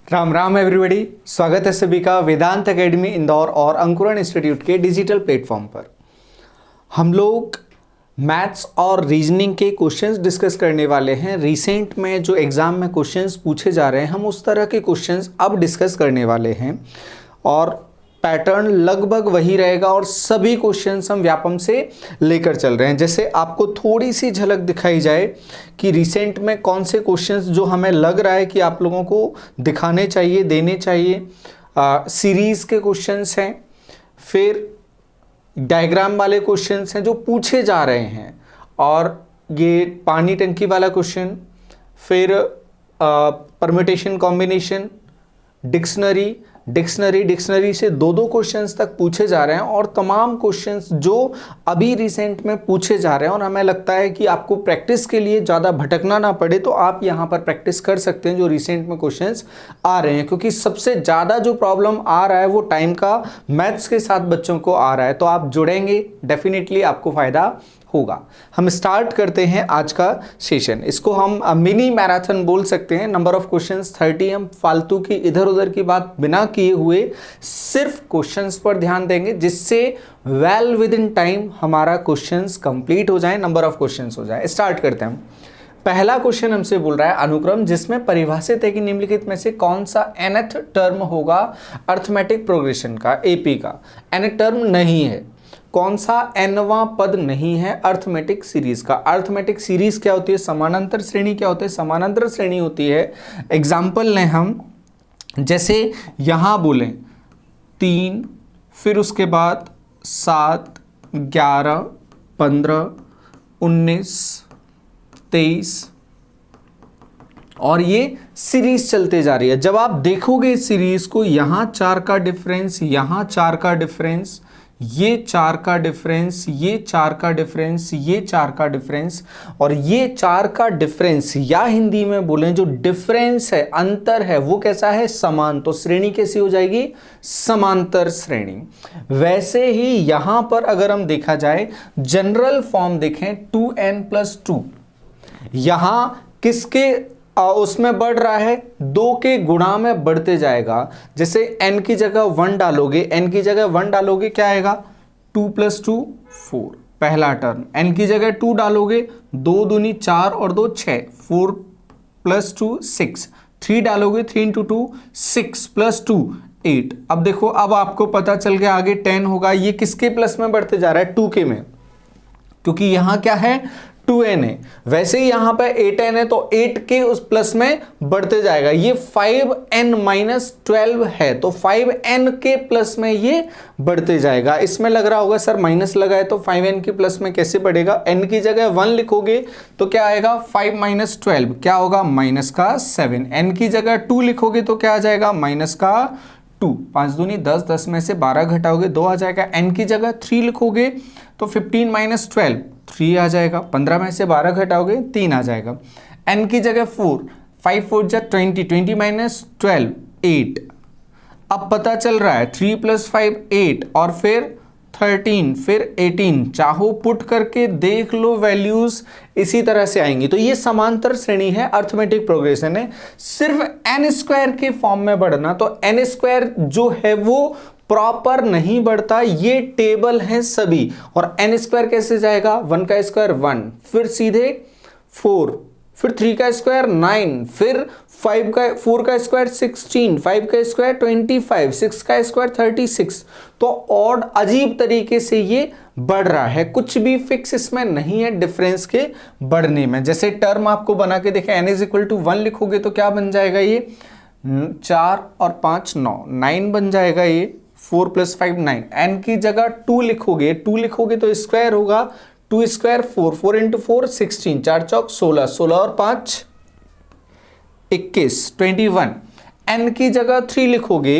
Ram Ram everybody, स्वागत है सभी का वेदांत एकेडमी इंदौर और अंकुरण इंस्टीट्यूट के डिजिटल प्लेटफॉर्म पर। हम लोग मैथ्स और रीजनिंग के क्वेश्चंस डिस्कस करने वाले हैं। रिसेंट में जो एग्ज़ाम में क्वेश्चंस पूछे जा रहे हैं, हम उस तरह के क्वेश्चंस अब डिस्कस करने वाले हैं और पैटर्न लगभग वही रहेगा और सभी क्वेश्चंस हम व्यापम से लेकर चल रहे हैं। जैसे आपको थोड़ी सी झलक दिखाई जाए कि रिसेंट में कौन से क्वेश्चंस जो हमें लग रहा है कि आप लोगों को दिखाने चाहिए, देने चाहिए। सीरीज़ के क्वेश्चंस हैं, फिर डायग्राम वाले क्वेश्चंस हैं जो पूछे जा रहे हैं, और ये पानी टंकी वाला क्वेश्चन, फिर परम्यूटेशन कॉम्बिनेशन, डिक्शनरी से दो क्वेश्चंस तक पूछे जा रहे हैं और तमाम क्वेश्चंस जो अभी रिसेंट में पूछे जा रहे हैं। और हमें लगता है कि आपको प्रैक्टिस के लिए ज़्यादा भटकना ना पड़े, तो आप यहाँ पर प्रैक्टिस कर सकते हैं जो रिसेंट में क्वेश्चंस आ रहे हैं, क्योंकि सबसे ज़्यादा जो प्रॉब्लम आ रहा है वो टाइम का मैथ्स के साथ बच्चों को आ रहा है। तो आप जुड़ेंगे, डेफिनेटली आपको फ़ायदा होगा। हम स्टार्ट करते हैं आज का सेशन। इसको हम मिनी मैराथन बोल सकते हैं। Number of questions 30। हम फालतू की इधर उधर की बात बिना किए हुए सिर्फ क्वेश्चंस पर ध्यान देंगे, जिससे वेल विद इन टाइम हमारा क्वेश्चंस कंप्लीट हो जाए, नंबर ऑफ क्वेश्चंस हो जाए। स्टार्ट करते हैं हम। पहला क्वेश्चन हमसे बोल रहा है, अनुक्रम जिसमें परिभाषित है कि निम्नलिखित में से कौन सा nth टर्म होगा अर्थमेटिक प्रोग्रेशन का, एपी का। nth टर्म नहीं है, कौन सा nवां पद नहीं है अर्थमेटिक सीरीज का। अर्थमेटिक सीरीज क्या होती है, समानांतर श्रेणी क्या होती है, समानांतर श्रेणी होती है। एग्जाम्पल लें हम, जैसे यहां बोलें 3, फिर उसके बाद 7, 11, 15, 19, 23 और ये सीरीज चलते जा रही है। जब आप देखोगे इस सीरीज को, यहां 4 का डिफरेंस, यहां 4 का डिफरेंस, ये 4 का डिफरेंस, ये 4 का डिफरेंस, ये 4 का डिफरेंस और ये 4 का डिफरेंस, या हिंदी में बोलें जो डिफरेंस है, अंतर है, वो कैसा है, समान। तो श्रेणी कैसी हो जाएगी, समांतर श्रेणी। वैसे ही यहां पर अगर हम देखा जाए, जनरल फॉर्म देखें 2n+2, यहां किसके उसमें बढ़ रहा है, 2 के गुणा में बढ़ते जाएगा। जैसे n की जगह 1 डालोगे, n की जगह 1 डालोगे क्या आएगा, 2 + 2 4 पहला टर्म। n की जगह 2 डालोगे, 2 दूनी 4 और 2 6, 4 + 2 6, 3 डालोगे, 3 × 2 6 + 2 8। अब देखो, अब आपको पता चल गया आगे 10 होगा। ये किसके प्लस में बढ़ते जा रहा है, 2 के में, क्योंकि यहां क्या है, 2n है। वैसे ही यहां पे 8n है तो 8 के उस प्लस में बढ़ते जाएगा। ये 5n-12 है तो 5n के प्लस में ये बढ़ते जाएगा। इसमें लग रहा होगा सर माइनस लगा है तो 5n के प्लस में कैसे बढ़ेगा। n की जगह 1 लिखोगे तो क्या आएगा, 5 - 12 क्या होगा, -7। n की जगह 2 लिखोगे तो क्या आ जाएगा, -2। 5 दूनी 10, 10 में से 12 घटाओगे 2 आ जाएगा। n की जगह 3 लिखोगे तो 15 - 12 3 आ जाएगा। 15 में से 12 घटाओगे 3 आ जाएगा। n की जगह 4, 5 4 जा 20, 20 - 12 8। अब पता चल रहा है 3 + 5 8 और फिर 13, फिर 18। चाहो पुट करके देख लो, वैल्यूज इसी तरह से आएंगी। तो ये समांतर श्रेणी है, अर्थमेटिक प्रोग्रेशन है। सिर्फ n² के फॉर्म में बढ़ना, तो n² जो है वो प्रॉपर नहीं बढ़ता। ये टेबल है सभी, और n² कैसे जाएगा, 1 का स्क्वायर 1, फिर सीधे 4, फिर 3 का स्क्वायर 9, फिर 4 का स्क्वायर 16, 5 का स्क्वायर 25, 6 का स्क्वायर 36। तो ऑड अजीब तरीके से ये बढ़ रहा है, कुछ भी फिक्स इसमें नहीं है डिफरेंस के बढ़ने में। जैसे टर्म आपको बना के देखें, n = 1 लिखोगे तो क्या बन जाएगा, ये 4 और 5 9 बन जाएगा। ये 4 + 5 9। n की जगह 2 लिखोगे, 2 लिखोगे तो स्क्वायर होगा, 2 ² 4, 4 × 4 16, 4 चौक 16, 16 और 5 21 21। n की जगह 3 लिखोगे,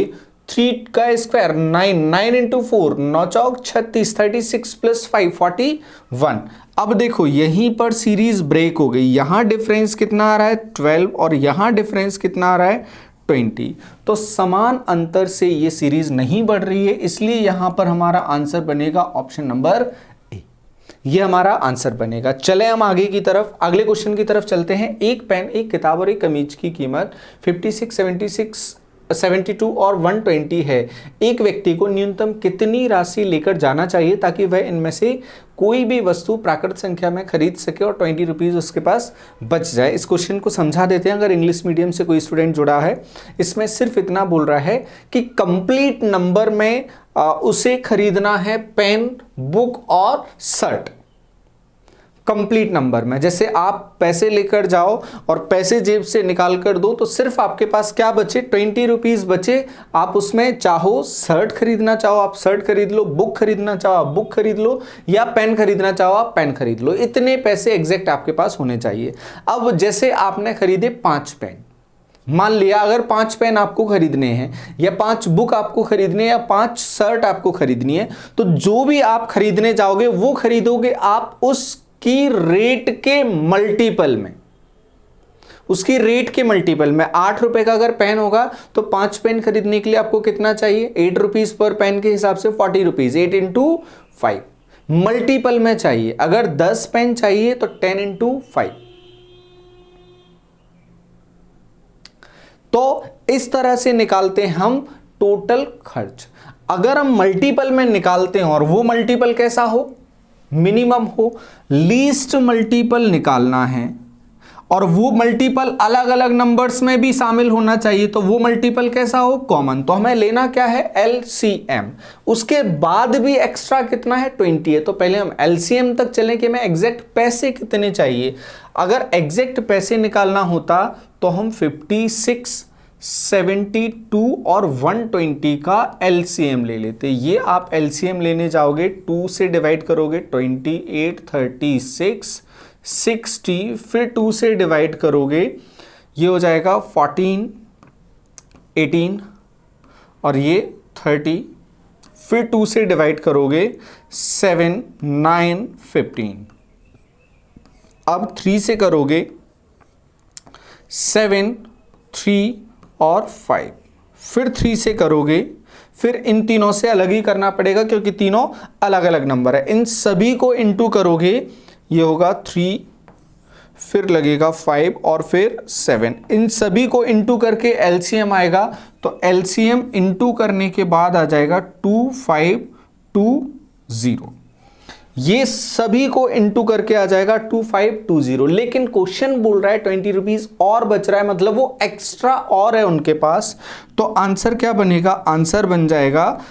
3 का स्क्वायर 9, 9 × 4 9 चौक 36, 36 + 5 41। अब देखो यहीं पर सीरीज ब्रेक हो गई। यहां डिफरेंस कितना आ रहा है, 12, और यहां डिफरेंस कितना आ रहा है, 20। तो समान अंतर से ये सीरीज नहीं बढ़ रही है, इसलिए यहां पर हमारा आंसर बनेगा ऑप्शन नंबर ए। ये हमारा आंसर बनेगा। चले हम आगे की तरफ, अगले क्वेश्चन की तरफ चलते हैं। एक पेन, एक किताब और एक कमीज की कीमत 56, 76, 72 और 120 है। एक व्यक्ति को न्यूनतम कितनी राशि लेकर जाना चाहिए ताकि वह इनमें से कोई भी वस्तु प्राकृत संख्या में खरीद सके और 20 रुपीज़ उसके पास बच जाए। इस क्वेश्चन को समझा देते हैं। अगर इंग्लिश मीडियम से कोई स्टूडेंट जुड़ा है, इसमें सिर्फ इतना बोल रहा है कि कंप्लीट नंबर में उसे खरीदना है पेन, बुक और शर्ट। कंप्लीट नंबर में, जैसे आप पैसे लेकर जाओ और पैसे जेब से निकाल कर दो तो सिर्फ आपके पास क्या बचे, 20 रुपीज़ बचे। आप उसमें चाहो शर्ट खरीदना चाहो आप शर्ट खरीद लो, बुक खरीदना चाहो आप बुक खरीद लो, या पेन खरीदना चाहो आप पेन खरीद लो। इतने पैसे एग्जैक्ट आपके पास होने चाहिए। अब जैसे आपने खरीदे 5 पेन, मान लिया अगर 5 पेन आपको खरीदने हैं या 5 बुक आपको खरीदने हैं या 5 शर्ट आपको खरीदनी है, तो जो भी आप खरीदने जाओगे वो खरीदोगे आप उसकी रेट के मल्टीपल में, उसकी रेट के मल्टीपल में। 8 रुपए का अगर पेन होगा तो 5 पेन खरीदने के लिए आपको कितना चाहिए, 8 रुपीज पर पेन के हिसाब से 40 रुपीज, 8 इंटू 5 मल्टीपल में चाहिए। अगर 10 पेन चाहिए तो 10 इंटू 5। तो इस तरह से निकालते हैं हम टोटल खर्च। अगर हम मल्टीपल में निकालते हैं और वो मल्टीपल कैसा हो, मिनिमम हो, लीस्ट मल्टीपल निकालना है और वो मल्टीपल अलग अलग नंबर्स में भी शामिल होना चाहिए, तो वो मल्टीपल कैसा हो, कॉमन। तो हमें लेना क्या है, एलसीएम। उसके बाद भी एक्स्ट्रा कितना है, 20 है। तो पहले हम एलसीएम तक चलें कि हमें एग्जैक्ट पैसे कितने चाहिए। अगर एग्जैक्ट पैसे निकालना होता तो हम 56, 72 और 120 का एलसीएम ले लेते। ये आप एलसीएम लेने जाओगे, 2 से डिवाइड करोगे 28, 36, 60, फिर 2 से डिवाइड करोगे, ये हो जाएगा 14, 18 और ये 30, फिर 2 से डिवाइड करोगे 7, 9, 15। अब 3 से करोगे 7, 3 और 5, फिर 3 से करोगे, फिर इन तीनों से अलग ही करना पड़ेगा क्योंकि तीनों अलग अलग नंबर है। इन सभी को इंटू करोगे, ये होगा 3, फिर लगेगा 5 और फिर 7। इन सभी को इंटू करके एलसीएम आएगा, तो एलसीएम इंटू करने के बाद आ जाएगा 2520। ये सभी को इंटू करके आ जाएगा 2520। लेकिन क्वेश्चन बोल रहा है 20 रुपीज और बच रहा है, मतलब वो एक्स्ट्रा और है उनके पास। तो आंसर क्या बनेगा, आंसर बन जाएगा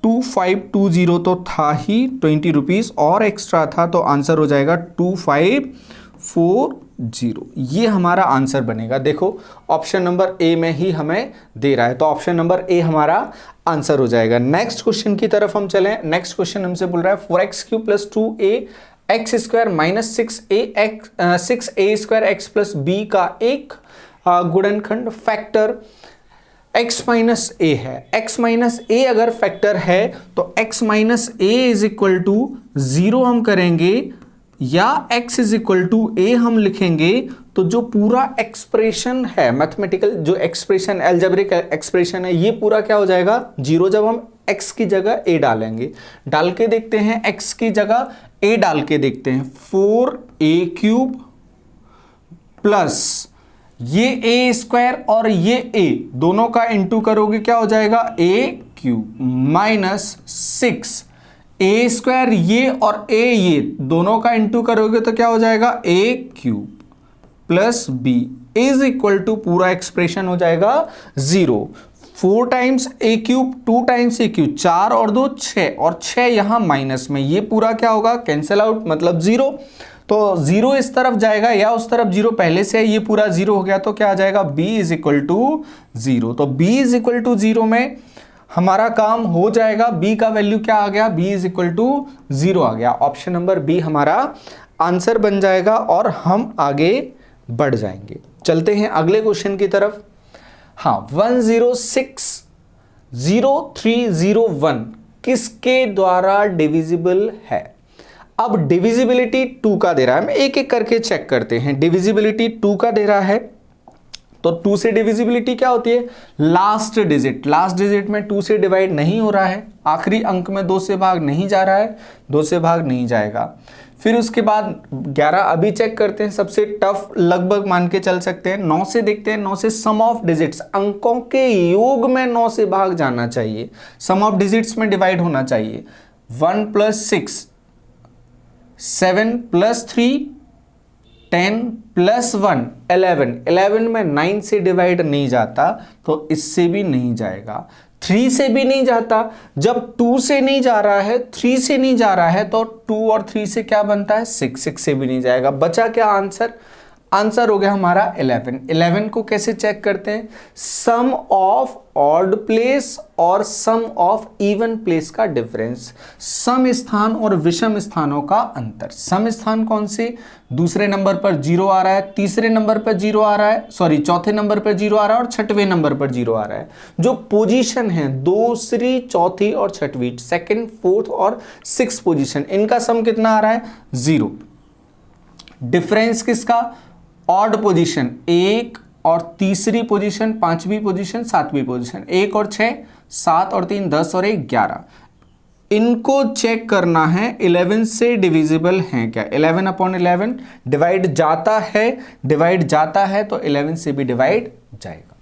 2520 तो था ही, 20 रुपीज और एक्स्ट्रा था, तो आंसर हो जाएगा 2540। ये हमारा आंसर बनेगा। देखो ऑप्शन नंबर ए में ही हमें दे रहा है, तो ऑप्शन नंबर ए हमारा आंसर हो जाएगा। नेक्स्ट क्वेश्चन की तरफ हम चलें। नेक्स्ट क्वेश्चन हमसे बोल रहा है 4x³ + 2a x² - 6a² x + b का एक गुणनखंड फैक्टर x - a है। x - a अगर फैक्टर है तो x - a = 0 हम करेंगे या x = a हम लिखेंगे, तो जो पूरा एक्सप्रेशन है, मैथमेटिकल जो एक्सप्रेशन, अलजेब्रिक एक्सप्रेशन है, ये पूरा क्या हो जाएगा, 0। जब हम x की जगह a डालेंगे, डाल के देखते हैं, x की जगह a डाल के देखते हैं, 4a³ प्लस ये a² और ये a दोनों का इंटू करोगे, क्या हो जाएगा, a³ माइनस 6a² ये और a ये दोनों का इंटू करोगे तो क्या हो जाएगा, a³ प्लस b = पूरा एक्सप्रेशन हो जाएगा 0। 4 टाइम्स a³, 2 टाइम्स a³, 4 और 2 6 और 6 यहां माइनस में, ये पूरा क्या होगा, कैंसिल आउट, मतलब 0। तो 0 इस तरफ जाएगा या उस तरफ 0 पहले से है, ये पूरा 0 हो गया, तो क्या आ जाएगा, b = 0। तो b = 0 में हमारा काम हो जाएगा। b का वैल्यू क्या आ गया, b = 0 आ गया। ऑप्शन नंबर बी हमारा आंसर बन जाएगा और हम आगे बढ़ जाएंगे। चलते हैं अगले क्वेश्चन की तरफ। हाँ, 1060301 किसके द्वारा डिविजिबल है। अब डिविजिबिलिटी 2 का दे रहा है, हम एक एक करके चेक करते हैं। डिविजिबिलिटी 2 का दे रहा है, तो 2 से डिविजिबिलिटी क्या होती है, लास्ट डिजिट। लास्ट डिजिट में 2 से डिवाइड नहीं हो रहा है, आखिरी अंक में 2 से भाग नहीं जा रहा है, 2 से भाग नहीं जाएगा। फिर उसके बाद 11 अभी चेक करते हैं, सबसे टफ लगभग मान के चल सकते हैं। 9 से देखते हैं, 9 से सम ऑफ डिजिट्स, अंकों के योग में 9 से भाग जाना चाहिए, सम ऑफ डिजिट्स में डिवाइड होना चाहिए। 1 + 6, 7 + 3, 10 + 1, 11, 11 में 9 से डिवाइड नहीं जाता तो इससे भी नहीं जाएगा, 3 से भी नहीं जाता। जब 2 से नहीं जा रहा है, 3 से नहीं जा रहा है तो 2 और 3 से क्या बनता है 6, 6 से भी नहीं जाएगा। बचा क्या आंसर? आंसर हो गया हमारा 11। 11 को कैसे चेक करते हैं? सम ऑफ ऑड प्लेस और सम ऑफ इवन प्लेस का डिफरेंस, सम स्थान और विषम स्थानों का अंतर। सम स्थान कौन से? दूसरे नंबर पर 0 आ रहा है, तीसरे नंबर पर 0 आ रहा है, सॉरी चौथे नंबर पर 0 आ रहा है और छठवें नंबर पर 0 आ रहा है। जो पोजीशन है दूसरी, चौथी और छठवीं, सेकंड, फोर्थ और सिक्स पोजीशन, इनका सम कितना आ रहा है? 0। डिफरेंस किसका? ऑड पोजीशन 1 और तीसरी पोजीशन, पांचवी पोजीशन, सातवीं पोजीशन, 1 और 6, 7 और 3 10 और 1 11। इनको चेक करना है 11 से डिविजिबल हैं क्या। 11/11 डिवाइड जाता है तो 11 से भी डिवाइड जाएगा।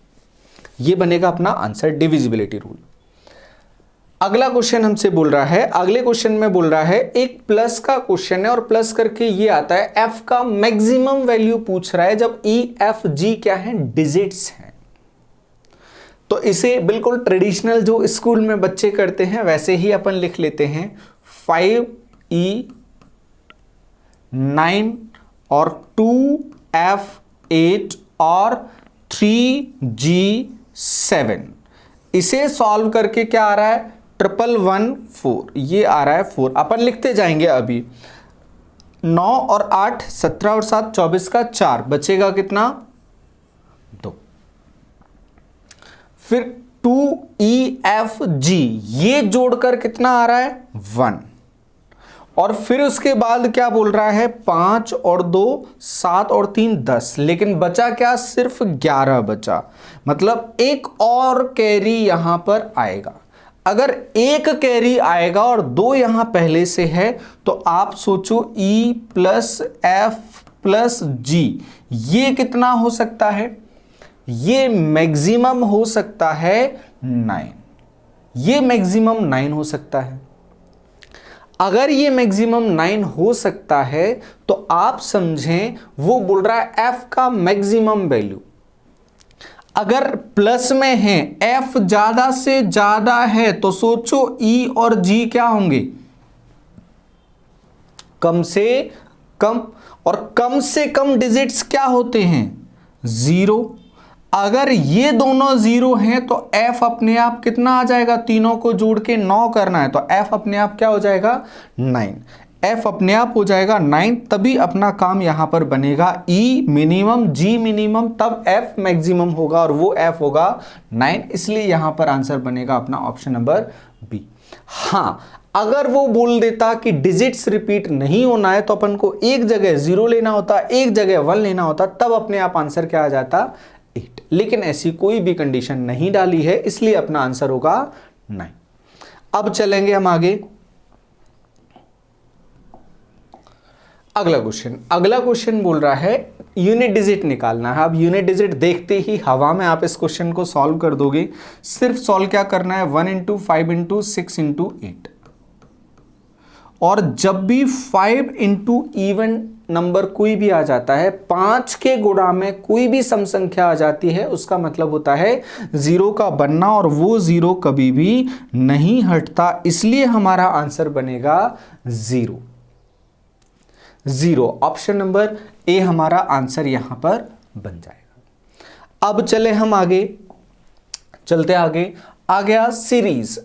ये बनेगा अपना आंसर, डिविजिबिलिटी रूल। अगला क्वेश्चन हमसे बोल रहा है, अगले क्वेश्चन में बोल रहा है, एक प्लस का क्वेश्चन है और प्लस करके ये आता है एफ का मैक्सिमम वैल्यू पूछ रहा है जब ई एफ जी क्या है? डिजिट्स हैं। तो इसे बिल्कुल ट्रेडिशनल जो स्कूल में बच्चे करते हैं वैसे ही अपन लिख लेते हैं। 5E 9 और 2F8 और 3G 7। इसे सॉल्व करके क्या आ रहा है? 1114, ये आ रहा है 4। अपन लिखते जाएंगे अभी। 9 और 8 17 और 7 24 का 4, बचेगा कितना? 2। फिर 2EFG, ये जोड़कर कितना आ रहा है? 1। और फिर उसके बाद क्या बोल रहा है? 5 और 2 7 और 3 10, लेकिन बचा क्या? सिर्फ 11 बचा। मतलब एक और कैरी यहां पर आएगा। अगर एक कैरी आएगा और 2 यहां पहले से है तो आप सोचो E + F + G, ये कितना हो सकता है? ये मैक्सिमम हो सकता है 9। ये मैक्सिमम 9 हो सकता है। अगर ये मैक्सिमम 9 हो सकता है तो आप समझें वो बोल रहा है F का मैक्सिमम वैल्यू। अगर प्लस में है, F ज्यादा से ज्यादा है तो सोचो E और G क्या होंगे? कम से कम, और कम से कम डिजिट्स क्या होते हैं? 0। अगर ये दोनों 0 हैं तो F अपने आप कितना आ जाएगा? तीनों को जोड़ के 9 करना है तो F अपने आप क्या हो जाएगा? 9। F अपने आप हो जाएगा 9, तभी अपना काम यहां पर बनेगा E मिनिमम G मिनिमम, तब F मैक्सिमम होगा और वो F होगा 9। इसलिए यहां पर आंसर बनेगा अपना ऑप्शन नंबर बी। हां, अगर वो बोल देता कि डिजिट्स रिपीट नहीं होना है तो अपन को एक जगह 0 लेना होता, एक जगह 1 लेना होता, तब अपने आप आंसर क्या आ जाता? 8। लेकिन ऐसी कोई भी कंडीशन नहीं डाली है, इसलिए अपना आंसर होगा 9। अब चलेंगे हम आगे। अगला क्वेश्चन बोल रहा है यूनिट डिजिट निकालना है। अब यूनिट डिजिट देखते ही हवा में आप इस क्वेश्चन को सॉल्व कर दोगे। सिर्फ सॉल्व क्या करना है? 1 × 5 × 6 × 8। और जब भी 5 × इवन नंबर कोई भी आ जाता है, 5 के गुणा में कोई भी सम संख्या आ जाती है, उसका मतलब होता है 0 का बनना, और वो 0 कभी भी नहीं हटता। इसलिए हमारा आंसर बनेगा 0। ऑप्शन नंबर ए हमारा आंसर यहां पर बन जाएगा। अब चले हम आगे, चलते आगे। आ गया सीरीज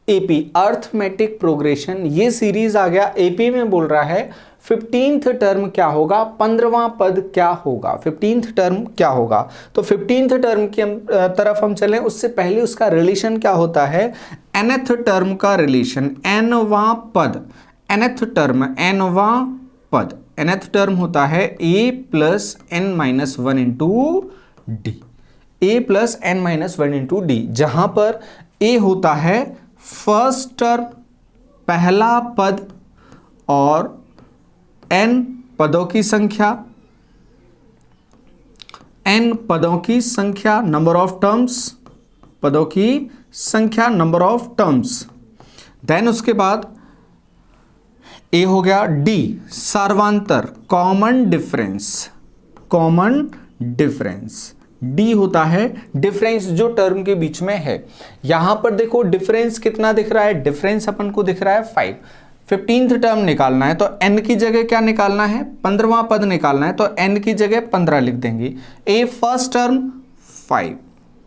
एपी, अर्थमेटिक प्रोग्रेशन। ये सीरीज आ गया। एपी में बोल रहा है 15th टर्म क्या होगा, 15वां पद क्या होगा, 15th टर्म क्या होगा। तो 15th टर्म की तरफ हम चलें, उससे पहले उसका रिलेशन क्या होता है? nth टर्म का रिलेशन, nवां पद, nth टर्म, nवां पद, nth टर्म होता है a + n-1 × d, a + n-1 × d, जहां पर a होता है फर्स्ट टर्म, पहला पद, और n पदों की संख्या, n पदों की संख्या, नंबर ऑफ टर्म्स, पदों की संख्या, नंबर ऑफ टर्म्स। देन उसके बाद ए हो गया, डी सार्वांतर, common difference, common difference. D होता है डिफरेंस जो टर्म के बीच में है। यहां पर देखो डिफरेंस कितना दिख रहा है, डिफरेंस अपन को दिख रहा है 5। 15th टर्म निकालना है तो n की जगह क्या निकालना है, 15वां पद निकालना है तो n की जगह 15 लिख देंगे। ए फर्स्ट टर्म 5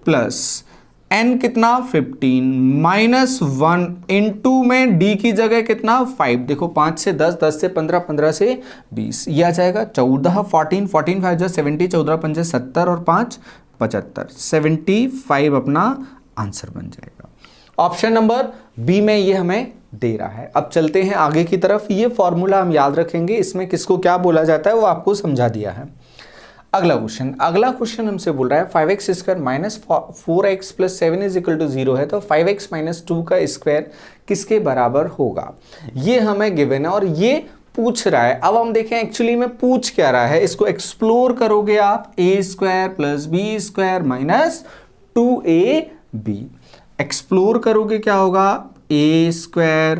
प्लस n कितना 15 माइनस 1 इंटू में d की जगह कितना 5। देखो 5 से 10, 10 से 15, 15 से 20, यह आ जाएगा 14, 14, 14 5 जो 70, 14 5 70 और 5 75, 75 अपना आंसर बन जाएगा। ऑप्शन नंबर बी में ये हमें दे रहा है। अब चलते हैं आगे की तरफ। ये फॉर्मूला हम याद रखेंगे, इसमें किसको क्या बोला जाता है वो आपको समझा दिया है। अगला क्वेश्चन हमसे बोल रहा है 5x square minus 4x plus 7 is equal to 0 है तो 5x माइनस 2 का स्क्वायर किसके बराबर होगा, ये हमें गिवन है और ये पूछ रहा है। अब हम देखें एक्चुअली में पूछ क्या रहा है, इसको एक्सप्लोर करोगे आप, A square plus B square minus 2ab। Explore करोगे क्या होगा, A square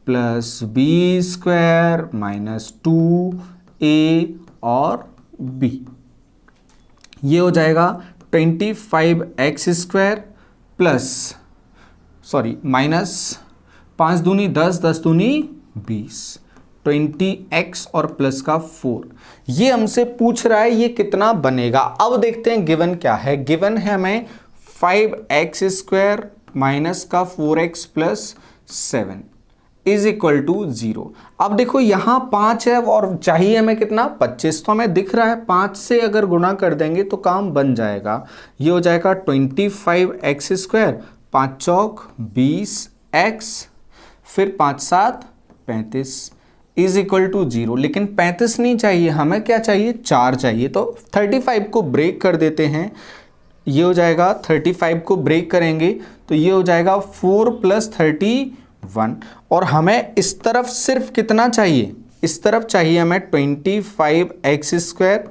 plus B square minus 2a और b, ये हो जाएगा 25x स्क्वायर प्लस माइनस 5 दूनी 10, 10 दूनी 20, 20x और प्लस का 4। ये हमसे पूछ रहा है ये कितना बनेगा। अब देखते हैं गिवन क्या है। गिवन है हमें 5x स्क्वायर माइनस का 4x plus 7 is equal to 0। अब देखो यहां 5 है और चाहिए हमें कितना 25, तो हमें दिख रहा है 5 से अगर गुणा कर देंगे तो काम बन जाएगा। ये हो जाएगा 25x स्क्वायर, 5 चौक 20x, फिर 5 7 35 इज इक्वल टू 0। लेकिन 35 नहीं चाहिए हमें, क्या चाहिए 4 चाहिए, तो 35 को ब्रेक कर देते हैं। ये हो जाएगा 35 को ब्रेक करेंगे तो ये हो जाएगा 4 प्लस 31 और हमें इस तरफ सिर्फ कितना चाहिए, इस तरफ चाहिए हमें 25x square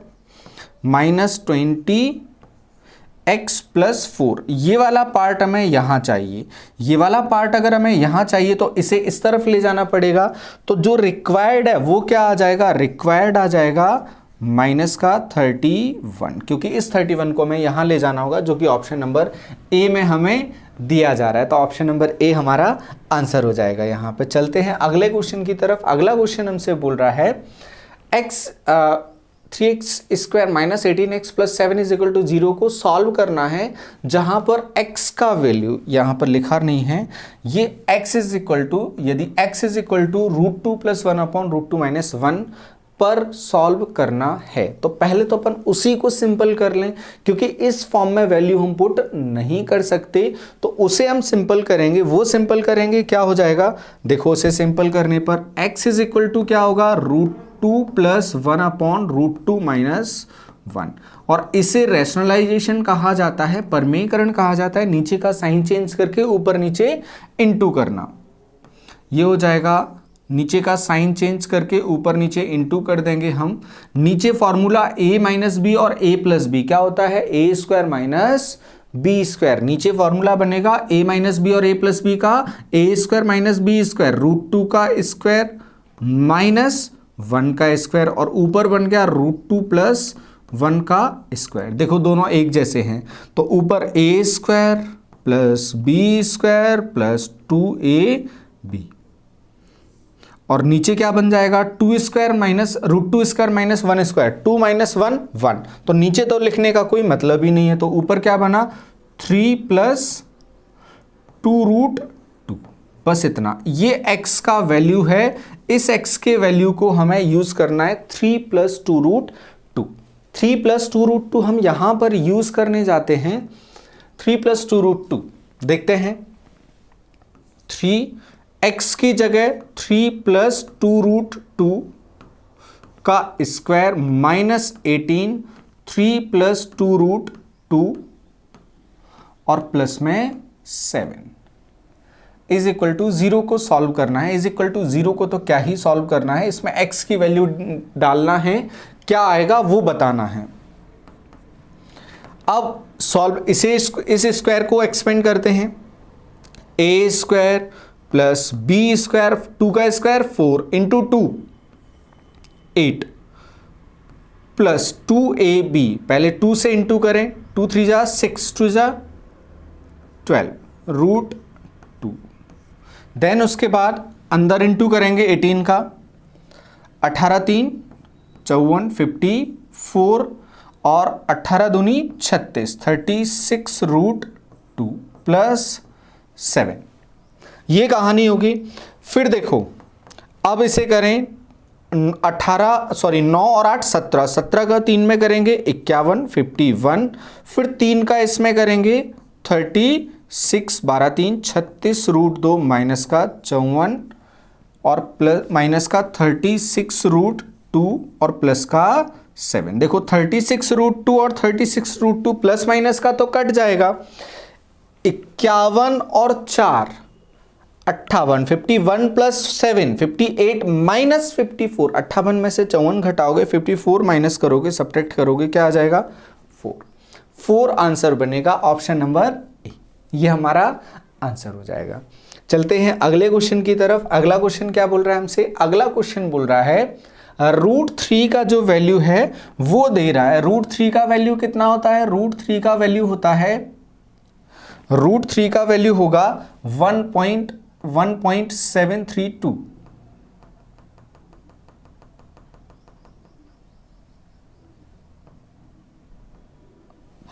minus 20x plus 4। ये वाला पार्ट हमें यहाँ चाहिए। ये वाला पार्ट अगर हमें यहाँ चाहिए तो इसे इस तरफ ले जाना पड़ेगा। तो जो रिक्वायर्ड है वो क्या आ जाएगा, रिक्वायर्ड आ जाएगा माइनस का 31, क्योंकि इस 31 को हमें यहाँ ले जाना होगा जो कि ऑप्शन नंबर ए में हमें दिया जा रहा है। तो ऑप्शन नंबर ए हमारा आंसर हो जाएगा। यहाँ पे चलते हैं अगले क्वेश्चन की तरफ। अगला क्वेश्चन हमसे बोल रहा है 3x square minus 18x plus 7 is equal to 0 को सॉल्व करना है, जहां पर x का वैल्यू यहाँ पर लिखा नहीं है। ये x इज इक्वल टू, यदि x is equal to √2 plus 1 upon √2 minus 1 पर सॉल्व करना है, तो पहले तो अपन उसी को सिंपल कर लें, क्योंकि इस फॉर्म में वैल्यू हम पुट नहीं कर सकते, तो उसे हम सिंपल करेंगे। वो सिंपल करेंगे क्या हो जाएगा, देखो उसे सिंपल करने पर x इज इक्वल टू क्या होगा, √2 प्लस 1 अपॉन √2 माइनस 1, और इसे रैशनलाइजेशन कहा जाता है, परमेयकरण कहा जाता है। नीचे का साइन चेंज करके ऊपर नीचे इनटू करना। ये हो जाएगा, नीचे का साइन चेंज करके ऊपर नीचे इनटू कर देंगे हम। नीचे फॉर्मूला a माइनस बी और a प्लस बी क्या होता है, a square minus B square. नीचे फॉर्मूला बनेगा a माइनस बी और a प्लस बी का a square minus B square, √2 का स्क्वायर माइनस 1 का स्क्वायर, और ऊपर बन गया √2 प्लस 1 का स्क्वायर। देखो दोनों एक जैसे हैं, तो ऊपर a square plus B square plus 2ab, और नीचे क्या बन जाएगा, 2 square minus √2 square minus 1 square, 2 minus 1 1, तो नीचे तो लिखने का कोई मतलब ही नहीं है। तो ऊपर क्या बना, 3 प्लस 2√2, बस इतना। ये x का वैल्यू है, इस x के वैल्यू को हमें यूज करना है 3 प्लस 2√2। 3 प्लस 2√2 हम यहां पर यूज करने जाते हैं। 3 प्लस 2√2 देखते हैं, 3x की जगह 3 प्लस 2√2 का स्क्वायर माइनस 18, 3 प्लस 2√2 और प्लस में 7 इज इक्वल टू 0 को सॉल्व करना है। इज इक्वल टू 0 को तो क्या ही सॉल्व करना है, इसमें x की वैल्यू डालना है, क्या आएगा वो बताना है। अब सॉल्व इस स्क्वायर को एक्सपेंड करते हैं, a square plus b square, 2 का स्क्वायर 4 इंटू 2 8 प्लस 2ab, पहले 2 से इंटू करें, 2 3 जा 6, 2 जा 12 रूट 2। देन उसके बाद अंदर इंटू करेंगे 18 का, 18 3 54 54 और 18 दूनी 36 36 रूट 2 प्लस 7। ये कहानी होगी। फिर देखो अब इसे करें 9 और 8 17, 17 का 3 में करेंगे 51 51, फिर 3 का इसमें करेंगे 36, 12 3 36 रूट 2 माइनस का 54 और प्लस माइनस का 36 रूट 2 और प्लस का 7। देखो 36 रूट 2 और 36 रूट 2 प्लस माइनस का तो कट जाएगा, 51 और 4 58, 51 प्लस 7 58 माइनस 54, 58 में से 54 घटाओगे 54 माइनस करोगे सब्ट्रैक्ट करोगे, क्या आ जाएगा 4 आंसर बनेगा ऑप्शन नंबर ए। ये हमारा आंसर हो जाएगा। चलते हैं अगले क्वेश्चन की तरफ। अगला क्वेश्चन क्या बोल रहा है हमसे? अगला क्वेश्चन बोल रहा है रूट 3 का जो वैल्यू है वो दे रहा है। रूट 3 का वैल्यू कितना होता है? रूट 3 का वैल्यू होता है, रूट 3 का वैल्यू होगा 1.732।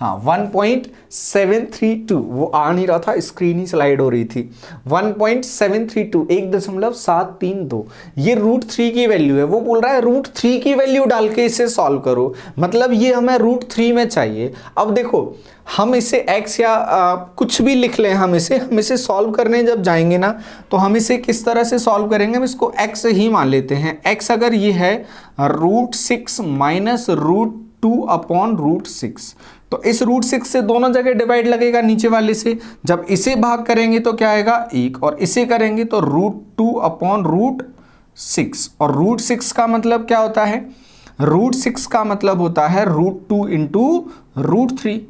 हाँ 1.732, वो आ नहीं रहा था, स्क्रीन ही स्लाइड हो रही थी। 1.732 1.732, ये रूट 3 की वैल्यू है। वो बोल रहा है रूट 3 की वैल्यू डाल के इसे सॉल्व करो, मतलब ये हमें रूट 3 में चाहिए। अब देखो हम इसे x या कुछ भी लिख लें, हम इसे सॉल्व करने जब जाएंगे ना तो हम इसे किस तरह से सॉल्व करेंगे? हम इसको x ही मान लेते हैं। x अगर ये है root 6 minus root 2 upon root 6, तो इस रूट 6 से दोनों जगह डिवाइड लगेगा नीचे वाले से। जब इसे भाग करेंगे तो क्या आएगा 1, और इसे करेंगे तो रूट 2 अपॉन रूट 6। और रूट 6 का मतलब क्या होता है? रूट 6 का मतलब होता है रूट 2 इंटू रूट 3।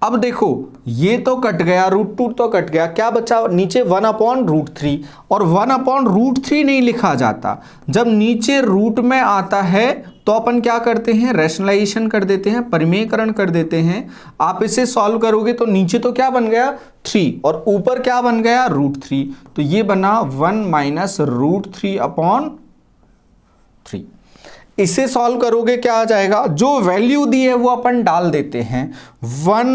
अब देखो ये तो कट गया, रूट 2 तो कट गया, क्या बचा नीचे? 1 अपॉन रूट 3। और 1 अपॉन रूट 3 नहीं लिखा जाता, जब नीचे रूट में आता है तो अपन क्या करते हैं? रैशनलाइजेशन कर देते हैं, परिमेयकरण कर देते हैं। आप इसे सॉल्व करोगे तो नीचे तो क्या बन गया 3 और ऊपर क्या बन गया रूट 3, तो ये बना 1 माइनस रूट 3 अपॉन 3। इसे सॉल्व करोगे क्या आ जाएगा? जो वैल्यू दी है वो अपन डाल देते हैं, 1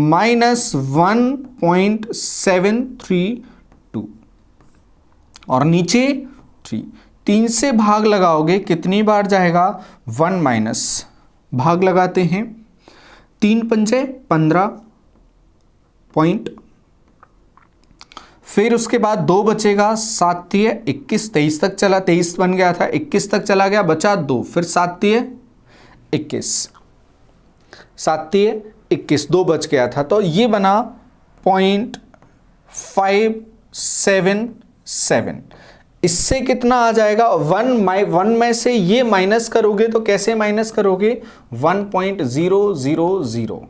माइनस 1.732 और नीचे 3। 3 से भाग लगाओगे कितनी बार जाएगा? 1 माइनस, भाग लगाते हैं, 3 पंजे 15 पॉइंट, फिर उसके बाद 2 बचेगा, 7 तिये 21, 23 तक चला, 23 बन गया था, 21 तक चला गया, बचा 2, फिर 7 तिये 21, 7 तिये 21, 2 बच गया था, तो ये बना 0.577। इससे कितना आ जाएगा? 1 में से ये माइनस करोगे तो कैसे माइनस करोगे? 1.000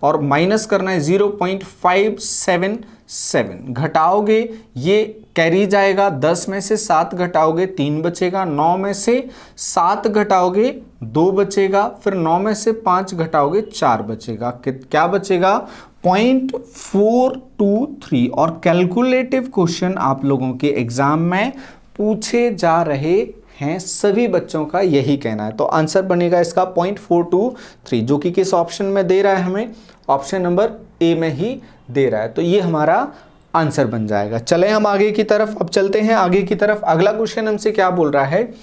और माइनस करना है 0.577, घटाओगे ये कैरी जाएगा, 10 में से 7 घटाओगे 3 बचेगा, 9 में से 7 घटाओगे 2 बचेगा, फिर 9 में से 5 घटाओगे 4 बचेगा, क्या बचेगा? 0.423। और कैलकुलेटिव क्वेश्चन आप लोगों के एग्जाम में पूछे जा रहे हैं, सभी बच्चों का यही कहना है। तो आंसर बनेगा इसका 0.423, जो कि किस ऑप्शन में दे रहा है? हमें ऑप्शन नंबर ए में ही दे रहा है, तो ये हमारा आंसर बन जाएगा। चलें हम आगे की तरफ, अब चलते हैं आगे की तरफ। अगला क्वेश्चन हमसे क्या बोल रहा है?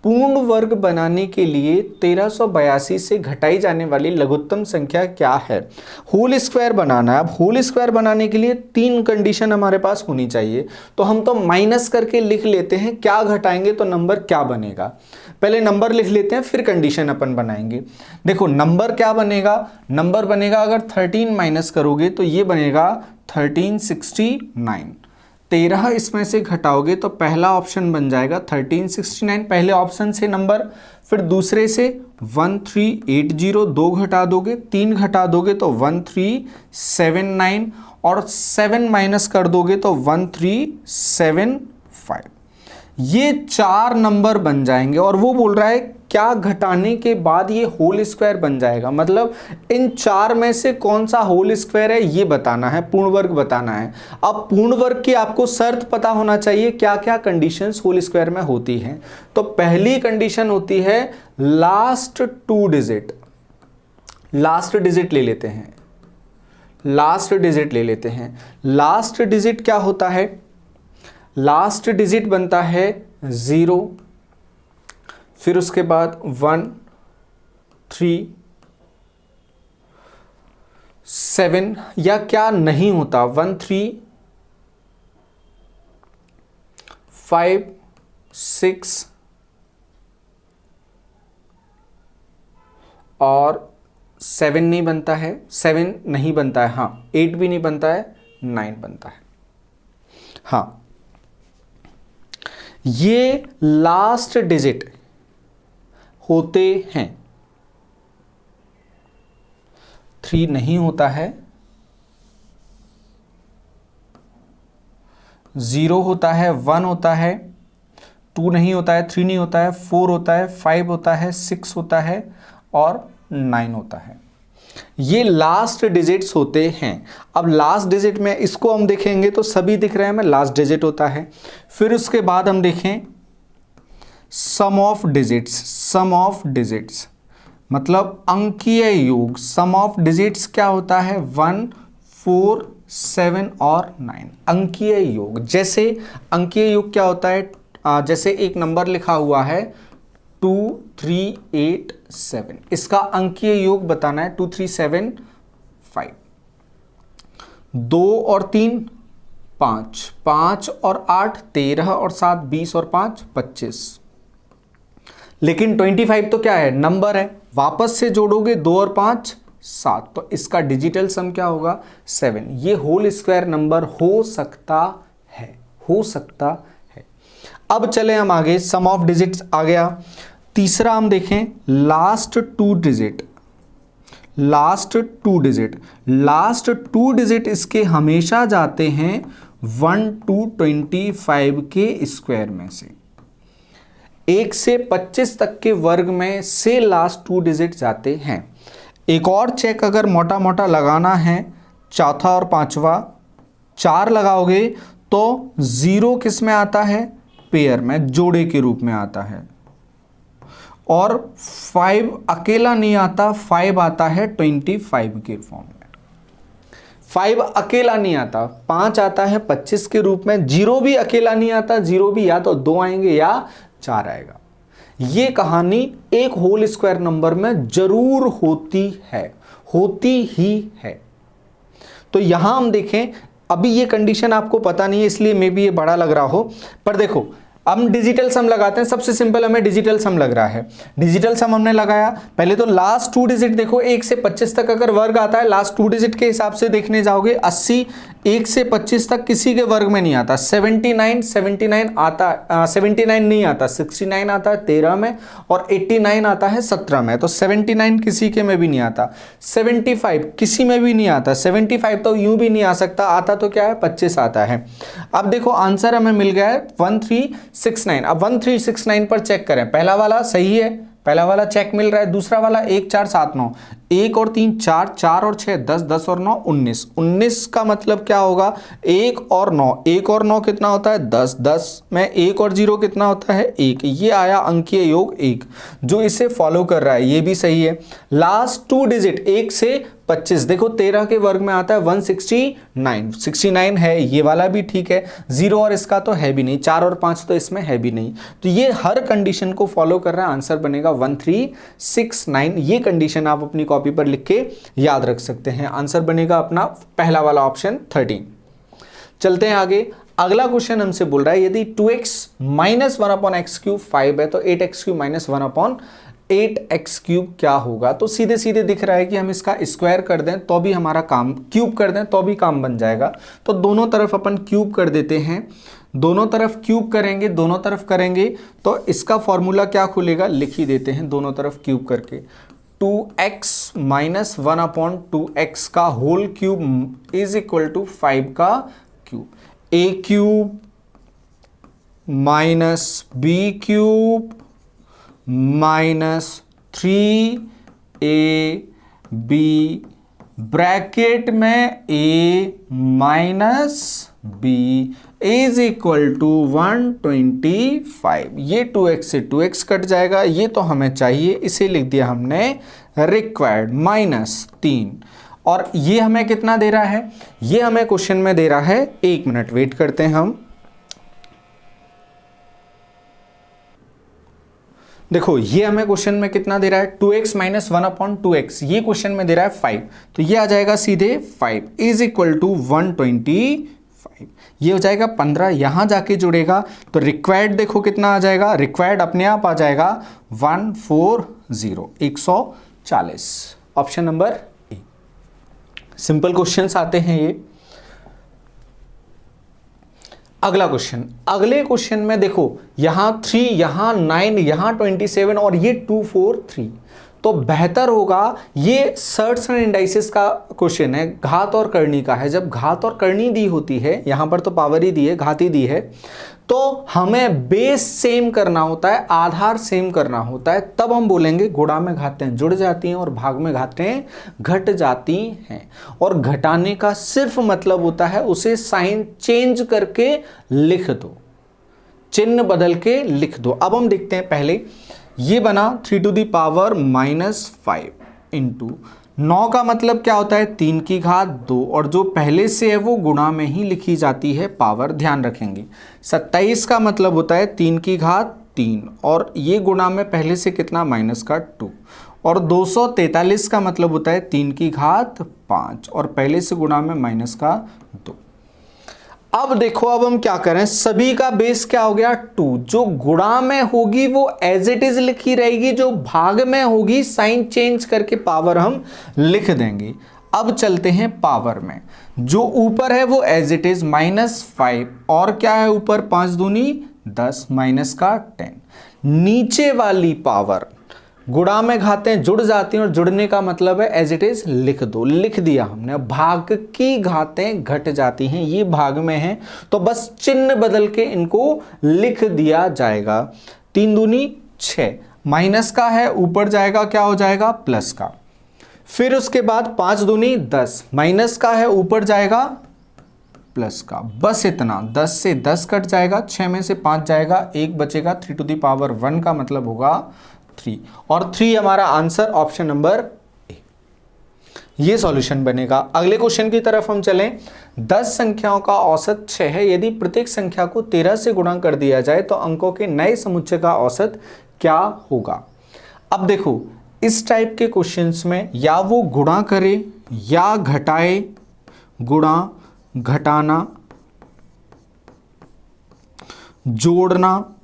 पूर्ण वर्ग बनाने के लिए 1382 से घटाई जाने वाली लघुत्तम संख्या क्या है? होल स्क्वायर बनाना है। अब होल स्क्वायर बनाने के लिए 3 कंडीशन हमारे पास होनी चाहिए, तो हम तो माइनस करके लिख लेते हैं, क्या घटाएंगे तो नंबर क्या बनेगा। पहले नंबर लिख लेते हैं, फिर कंडीशन अपन बनाएंगे। देखो नंबर क्या बनेगा? नंबर बनेगा, अगर 13 माइनस करोगे तो ये बनेगा 1369। 13 इसमें से घटाओगे तो पहला ऑप्शन बन जाएगा 1369, पहले ऑप्शन से नंबर। फिर दूसरे से 1380, 2 घटा दोगे, 3 घटा दोगे तो 1379, और 7 माइनस कर दोगे तो 1375। ये 4 नंबर बन जाएंगे। और वो बोल रहा है क्या घटाने के बाद ये होल स्क्वायर बन जाएगा, मतलब इन 4 में से कौन सा होल स्क्वायर है ये बताना है, पूर्ण वर्ग बताना है। अब पूर्ण वर्ग की आपको शर्त पता होना चाहिए, क्या क्या कंडीशंस होल स्क्वायर में होती हैं। तो पहली कंडीशन होती है लास्ट 2 डिजिट। लास्ट डिजिट ले लेते हैं, लास्ट डिजिट ले लेते हैं। लास्ट डिजिट क्या होता है? लास्ट डिजिट बनता है 0, फिर उसके बाद 1, 3, 7, या क्या नहीं होता 1, 3, 5, 6 और 7 नहीं बनता है, 7 नहीं बनता है, हाँ 8 भी नहीं बनता है, 9 बनता है। हाँ, ये लास्ट डिजिट होते हैं। 3 नहीं होता है, 0 होता है, 1 होता है, 2 नहीं होता है, 3 नहीं होता है, 4 होता है, 5 होता है, 6 होता है और 9 होता है। ये लास्ट डिजिट्स होते हैं। अब लास्ट डिजिट में इसको हम देखेंगे तो सभी दिख रहे हैं हमें, लास्ट डिजिट होता है। फिर उसके बाद हम देखें sum of digits. Sum of digits मतलब अंकीय योग। सम ऑफ डिजिट्स क्या होता है? 1, 4, 7 और 9 अंकीय योग। जैसे अंकीय योग क्या होता है? जैसे एक नंबर लिखा हुआ है 2, 3, 8, 7, इसका अंकीय योग बताना है 2, 3, 7, 5। 2 और 3 5, 5 और 8 13 और 7 20 और 5 25। लेकिन 25 तो क्या है? नंबर है। वापस से जोड़ोगे 2 और 5 7, तो इसका डिजिटल सम क्या होगा? 7। ये होल स्क्वायर नंबर हो सकता है, हो सकता है। अब चले हम आगे, सम ऑफ डिजिट्स आ गया। तीसरा हम देखें last 2 digit. Last 2 digit, last 2 digit इसके हमेशा जाते हैं 1 to 25 के स्क्वायर में से। 1 से 25 तक के वर्ग में से लास्ट 2 डिजिट जाते हैं। एक और चेक अगर मोटा मोटा लगाना है, चौथा और पांचवा 4 लगाओगे तो 0 किस में आता है? पेयर में, जोड़े के रूप में आता है। और 5 अकेला नहीं आता, 5 आता है 25 के फॉर्म में। 5 अकेला नहीं आता, 5 आता है 25 के रूप में। 0 भी अकेला नहीं आता, 0 भी या तो 2 आएंगे या 4 आएगा। ये कहानी एक होल स्क्वायर नंबर में जरूर होती है, होती ही है। तो यहां हम देखें, अभी ये कंडीशन आपको पता नहीं है इसलिए मे बी ये बड़ा लग रहा हो, पर देखो हम डिजिटल सम लगाते हैं। सबसे सिंपल हमें डिजिटल सम लग रहा है। डिजिटल सम हमने लगाया, पहले तो लास्ट 2 डिजिट देखो। 1 से 25 तक अगर वर्ग आता है, लास्ट 2 डिजिट के हिसाब से देखने जाओगे 80 1 से 25 तक किसी के वर्ग में नहीं आता। 79 आता, 79 नहीं आता, 69 आता है 13 में और 89 आता है 17 में। तो 79 किसी के में भी नहीं आता। 75 किसी में भी नहीं आता। 75 तो यूं भी नहीं आ सकता, आता तो क्या है 25 आता है। अब देखो आंसर हमें मिल गया है 1369। अब 1369 पर चेक करें, पहला वाला सही है, पहला वाला चेक मिल रहा है। दूसरा वाला 1 4 7 9, 1 और 3 4, 4 और 6 10, 10 और 9 19। 19 का मतलब क्या होगा? 1 और 9, 1 और 9 कितना होता है? 10, 10 में 1 और 0 कितना होता है? 1। ये आया अंकीय योग 1, जो इसे फॉलो कर रहा है, ये भी सही है। लास्ट 2 डिजिट 1 से 25, देखो 13 के वर्ग में आता है 169, 69 है, ये वाला भी ठीक है। 0 और इसका तो है भी नहीं, 4 और 5 तो इसमें है भी नहीं। तो ये हर कंडीशन को फॉलो कर रहा है। आंसर बनेगा 1369। ये कंडीशन आप अपनी कॉपी पर लिख के याद रख सकते हैं। आंसर बनेगा अपना पहला वाला ऑप्शन 13। चलते हैं आगे। अगला क्वेश्चन हमसे बोल रहा है यदि 2x - 1/x³ 5 है तो 8x³ - 1/x 8x क्यूब क्या होगा। तो सीधे सीधे दिख रहा है कि हम इसका स्क्वायर कर दें तो भी हमारा काम, क्यूब कर दें तो भी काम बन जाएगा। तो दोनों तरफ अपन क्यूब कर देते हैं, दोनों तरफ क्यूब करेंगे, दोनों तरफ करेंगे तो इसका फॉर्मूला क्या खुलेगा, लिख ही देते हैं दोनों तरफ क्यूब करके। 2x माइनस 1/2x का whole cube is equal to 5 का cube. a cube minus b cube minus 3ab bracket में a minus b is equal to 125। ये 2x से 2x कट जाएगा, ये तो हमें चाहिए, इसे लिख दिया हमने रिक्वायर्ड माइनस 3। और ये हमें कितना दे रहा है, ये हमें क्वेश्चन में दे रहा है, 1 मिनट वेट करते हैं हम। देखो ये हमें क्वेश्चन में कितना दे रहा है, 2x माइनस 1/2x, ये क्वेश्चन में दे रहा है 5, तो ये आ जाएगा सीधे 5 इज इक्वल टू 125। ये हो जाएगा 15, यहां जाके जुड़ेगा तो रिक्वायर्ड देखो कितना आ जाएगा, रिक्वायर्ड अपने आप आ जाएगा 140, 140। Option number A. Simple questions आते हैं ये। अगला क्वेश्चन, अगले क्वेश्चन में देखो यहां 3, यहां 9, यहां 27 और ये 2 4 3, तो बेहतर होगा, ये सर्ट्स एंड इंडाइसेस का क्वेश्चन है, घात और करनी का है। जब घात और करनी दी होती है, यहां पर तो पावर ही दी है, घात ही दी है, तो हमें बेस सेम करना होता है, आधार सेम करना होता है, तब हम बोलेंगे गुणा में घातें जुड़ जाती हैं और भाग में घातें घट जाती हैं। और घटाने का सिर्फ मतलब होता है उसे साइन चेंज करके लिख दो, चिन्ह बदल के लिख दो। अब हम देखते हैं, पहले ये बना 3 टू दी पावर -5 इंटू 9 का मतलब क्या होता है 3 की घात 2, और जो पहले से है वो गुणा में ही लिखी जाती है पावर, ध्यान रखेंगे। 27 का मतलब होता है 3 की घात 3, और ये गुणा में पहले से कितना माइनस का 2, और 243 का मतलब होता है 3 की घात 5 और पहले से गुणा में माइनस का 2। अब देखो, अब हम क्या करें, सभी का बेस क्या हो गया 2, जो गुणा में होगी वो एज इट इज लिखी रहेगी, जो भाग में होगी साइन चेंज करके पावर हम लिख देंगे। अब चलते हैं पावर में, जो ऊपर है वो एज इट इज -5, और क्या है ऊपर 5 दूनी 10 माइनस का 10। नीचे वाली पावर गुणा में घातें जुड़ जाती हैं और जुड़ने का मतलब है एज इट इज लिख दो, लिख दिया हमने। भाग की घातें घट जाती हैं, ये भाग में है तो बस चिन्ह बदल के इनको लिख दिया जाएगा। 3 दूनी 6, माइनस का है ऊपर जाएगा क्या हो जाएगा प्लस का। फिर उसके बाद 5 दूनी 10, माइनस का है ऊपर जाएगा प्लस का, बस इतना। 10 से 10 कट जाएगा, 6 में से 5 जाएगा, 1 बचेगा, 3 टू दी पावर 1 का मतलब होगा 3, और 3 हमारा आंसर ऑप्शन नंबर ए। ये सॉल्यूशन बनेगा। अगले क्वेश्चन की तरफ हम चलें। 10 संख्याओं का औसत 6 है, यदि प्रत्येक संख्या को 13 से गुणा कर दिया जाए तो अंकों के नए समुच्चय का औसत क्या होगा। अब देखो, इस टाइप के क्वेश्चंस में या वो गुणा करे या घटाए, गुणा घटाना, जोड़ना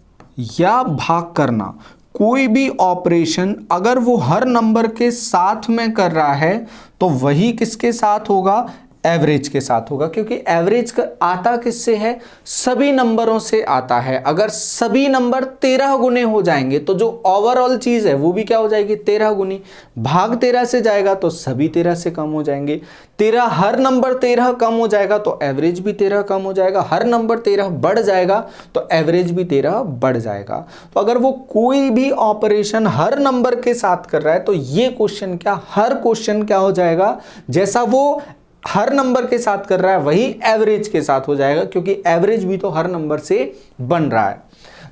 या भाग करना, कोई भी ऑपरेशन अगर वो हर नंबर के साथ में कर रहा है तो वही किसके साथ होगा, एवरेज के साथ होगा, क्योंकि एवरेज आता किससे है, सभी नंबरों से आता है। अगर सभी नंबर 13 गुने हो जाएंगे तो जो ओवरऑल चीज है वो भी क्या हो जाएगी 13 गुनी। भाग 13 से जाएगा तो सभी 13 से कम हो जाएंगे। 13 हर नंबर 13 कम हो जाएगा तो एवरेज भी 13 कम हो जाएगा। हर नंबर 13 बढ़ जाएगा तो एवरेज भी 13 बढ़ जाएगा। तो अगर वो कोई भी ऑपरेशन हर नंबर के साथ कर रहा है तो ये क्वेश्चन क्या, हर क्वेश्चन क्या हो जाएगा, जैसा वो हर नंबर के साथ कर रहा है वही एवरेज के साथ हो जाएगा, क्योंकि एवरेज भी तो हर नंबर से बन रहा है।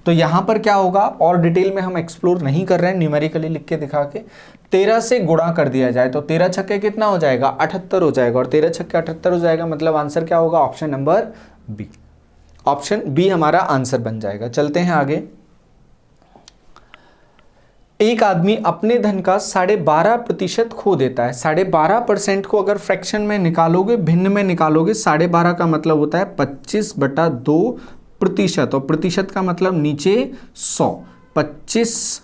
तो यहां पर क्या होगा, और डिटेल में हम एक्सप्लोर नहीं कर रहे हैं, न्यूमेरिकली लिख के दिखा के। 13 से गुणा कर दिया जाए तो 13 छक्के कितना हो जाएगा 78 हो जाएगा, और 13 छक्के 78 हो जाएगा, मतलब आंसर क्या होगा option number B. Option B हमारा आंसर बन जाएगा। चलते हैं आगे। एक आदमी अपने धन का 12.5% खो देता है। 12.5% को अगर फ्रैक्शन में निकालोगे, भिन्न में निकालोगे, 12.5 का मतलब होता है 25/2%, और प्रतिशत का मतलब नीचे 100, 25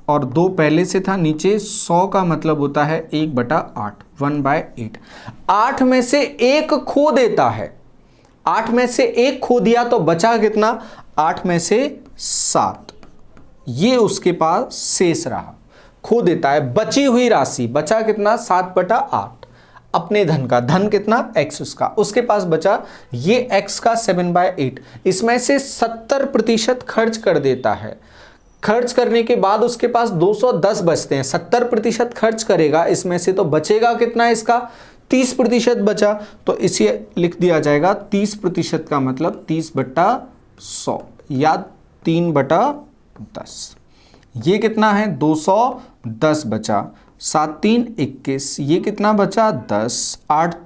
और 2 पहले से था, नीचे 100 का मतलब होता है 1/8, 1/8। 8 में से 1 खो देता है, 8 में से 1 खो दिया तो बचा कितना, 8 में से 7, ये उसके पास शेष रहा, खो देता है। बची हुई राशि, बचा कितना, 7/8 अपने धन का, धन कितना, x उसका, उसके पास बचा ये x का 7/8, इसमें से 70% खर्च कर देता है। खर्च करने के बाद उसके पास 210 बचते हैं, 70% खर्च करेगा इसमें से, तो बचेगा कितना इसका, 30% बचा, तो इसे लिख दिया जाएगा 30% का मतलब 30/100 या 3/10। ये कितना है, 210 बचा, 7 3 21, ये कितना बचा 10, 8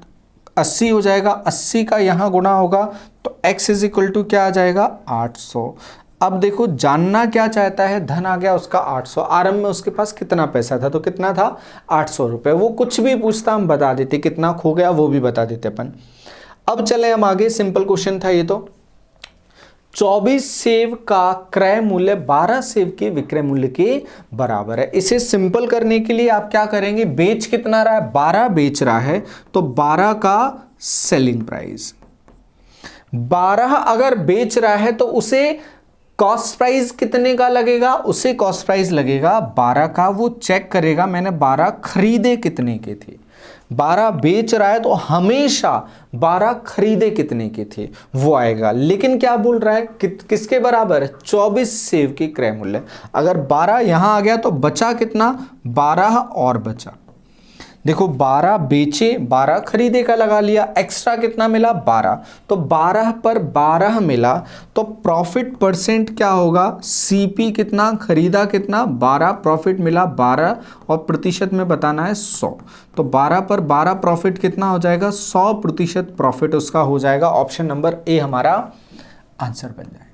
80 हो जाएगा, 80 का यहाँ गुणा होगा तो x इज इक्वल टू क्या आ जाएगा, 800। अब देखो जानना क्या चाहता है, धन आ गया उसका 800, आरंभ में उसके पास कितना पैसा था, तो कितना था 800 रुपये। वो कुछ भी पूछता हम बता देते, कितना खो गया वो भी बता देते अपन। अब चले हम आगे, सिंपल क्वेश्चन था ये तो। 24 सेव का क्रय मूल्य 12 सेव के विक्रय मूल्य के बराबर है। इसे सिंपल करने के लिए आप क्या करेंगे, बेच कितना रहा है, 12 बेच रहा है, तो 12 का सेलिंग प्राइस, 12 अगर बेच रहा है तो उसे कॉस्ट प्राइस कितने का लगेगा, उसे कॉस्ट प्राइस लगेगा 12 का। वो चेक करेगा मैंने 12 खरीदे कितने के थे, 12 बेच रहा है तो हमेशा 12 खरीदे कितने के थे वो आएगा। लेकिन क्या बोल रहा है, किसके बराबर, 24 सेव के क्रय मूल्य। अगर 12 यहां आ गया तो बचा कितना, 12 और बचा, देखो 12 बेचे 12 खरीदे का लगा लिया, एक्स्ट्रा कितना मिला 12, तो 12 पर 12 मिला, तो प्रॉफिट परसेंट क्या होगा, सीपी कितना, खरीदा कितना 12, प्रॉफिट मिला 12 और प्रतिशत में बताना है 100, तो 12 पर 12 प्रॉफिट कितना हो जाएगा, 100% प्रॉफिट उसका हो जाएगा। ऑप्शन नंबर ए हमारा आंसर बन जाएगा।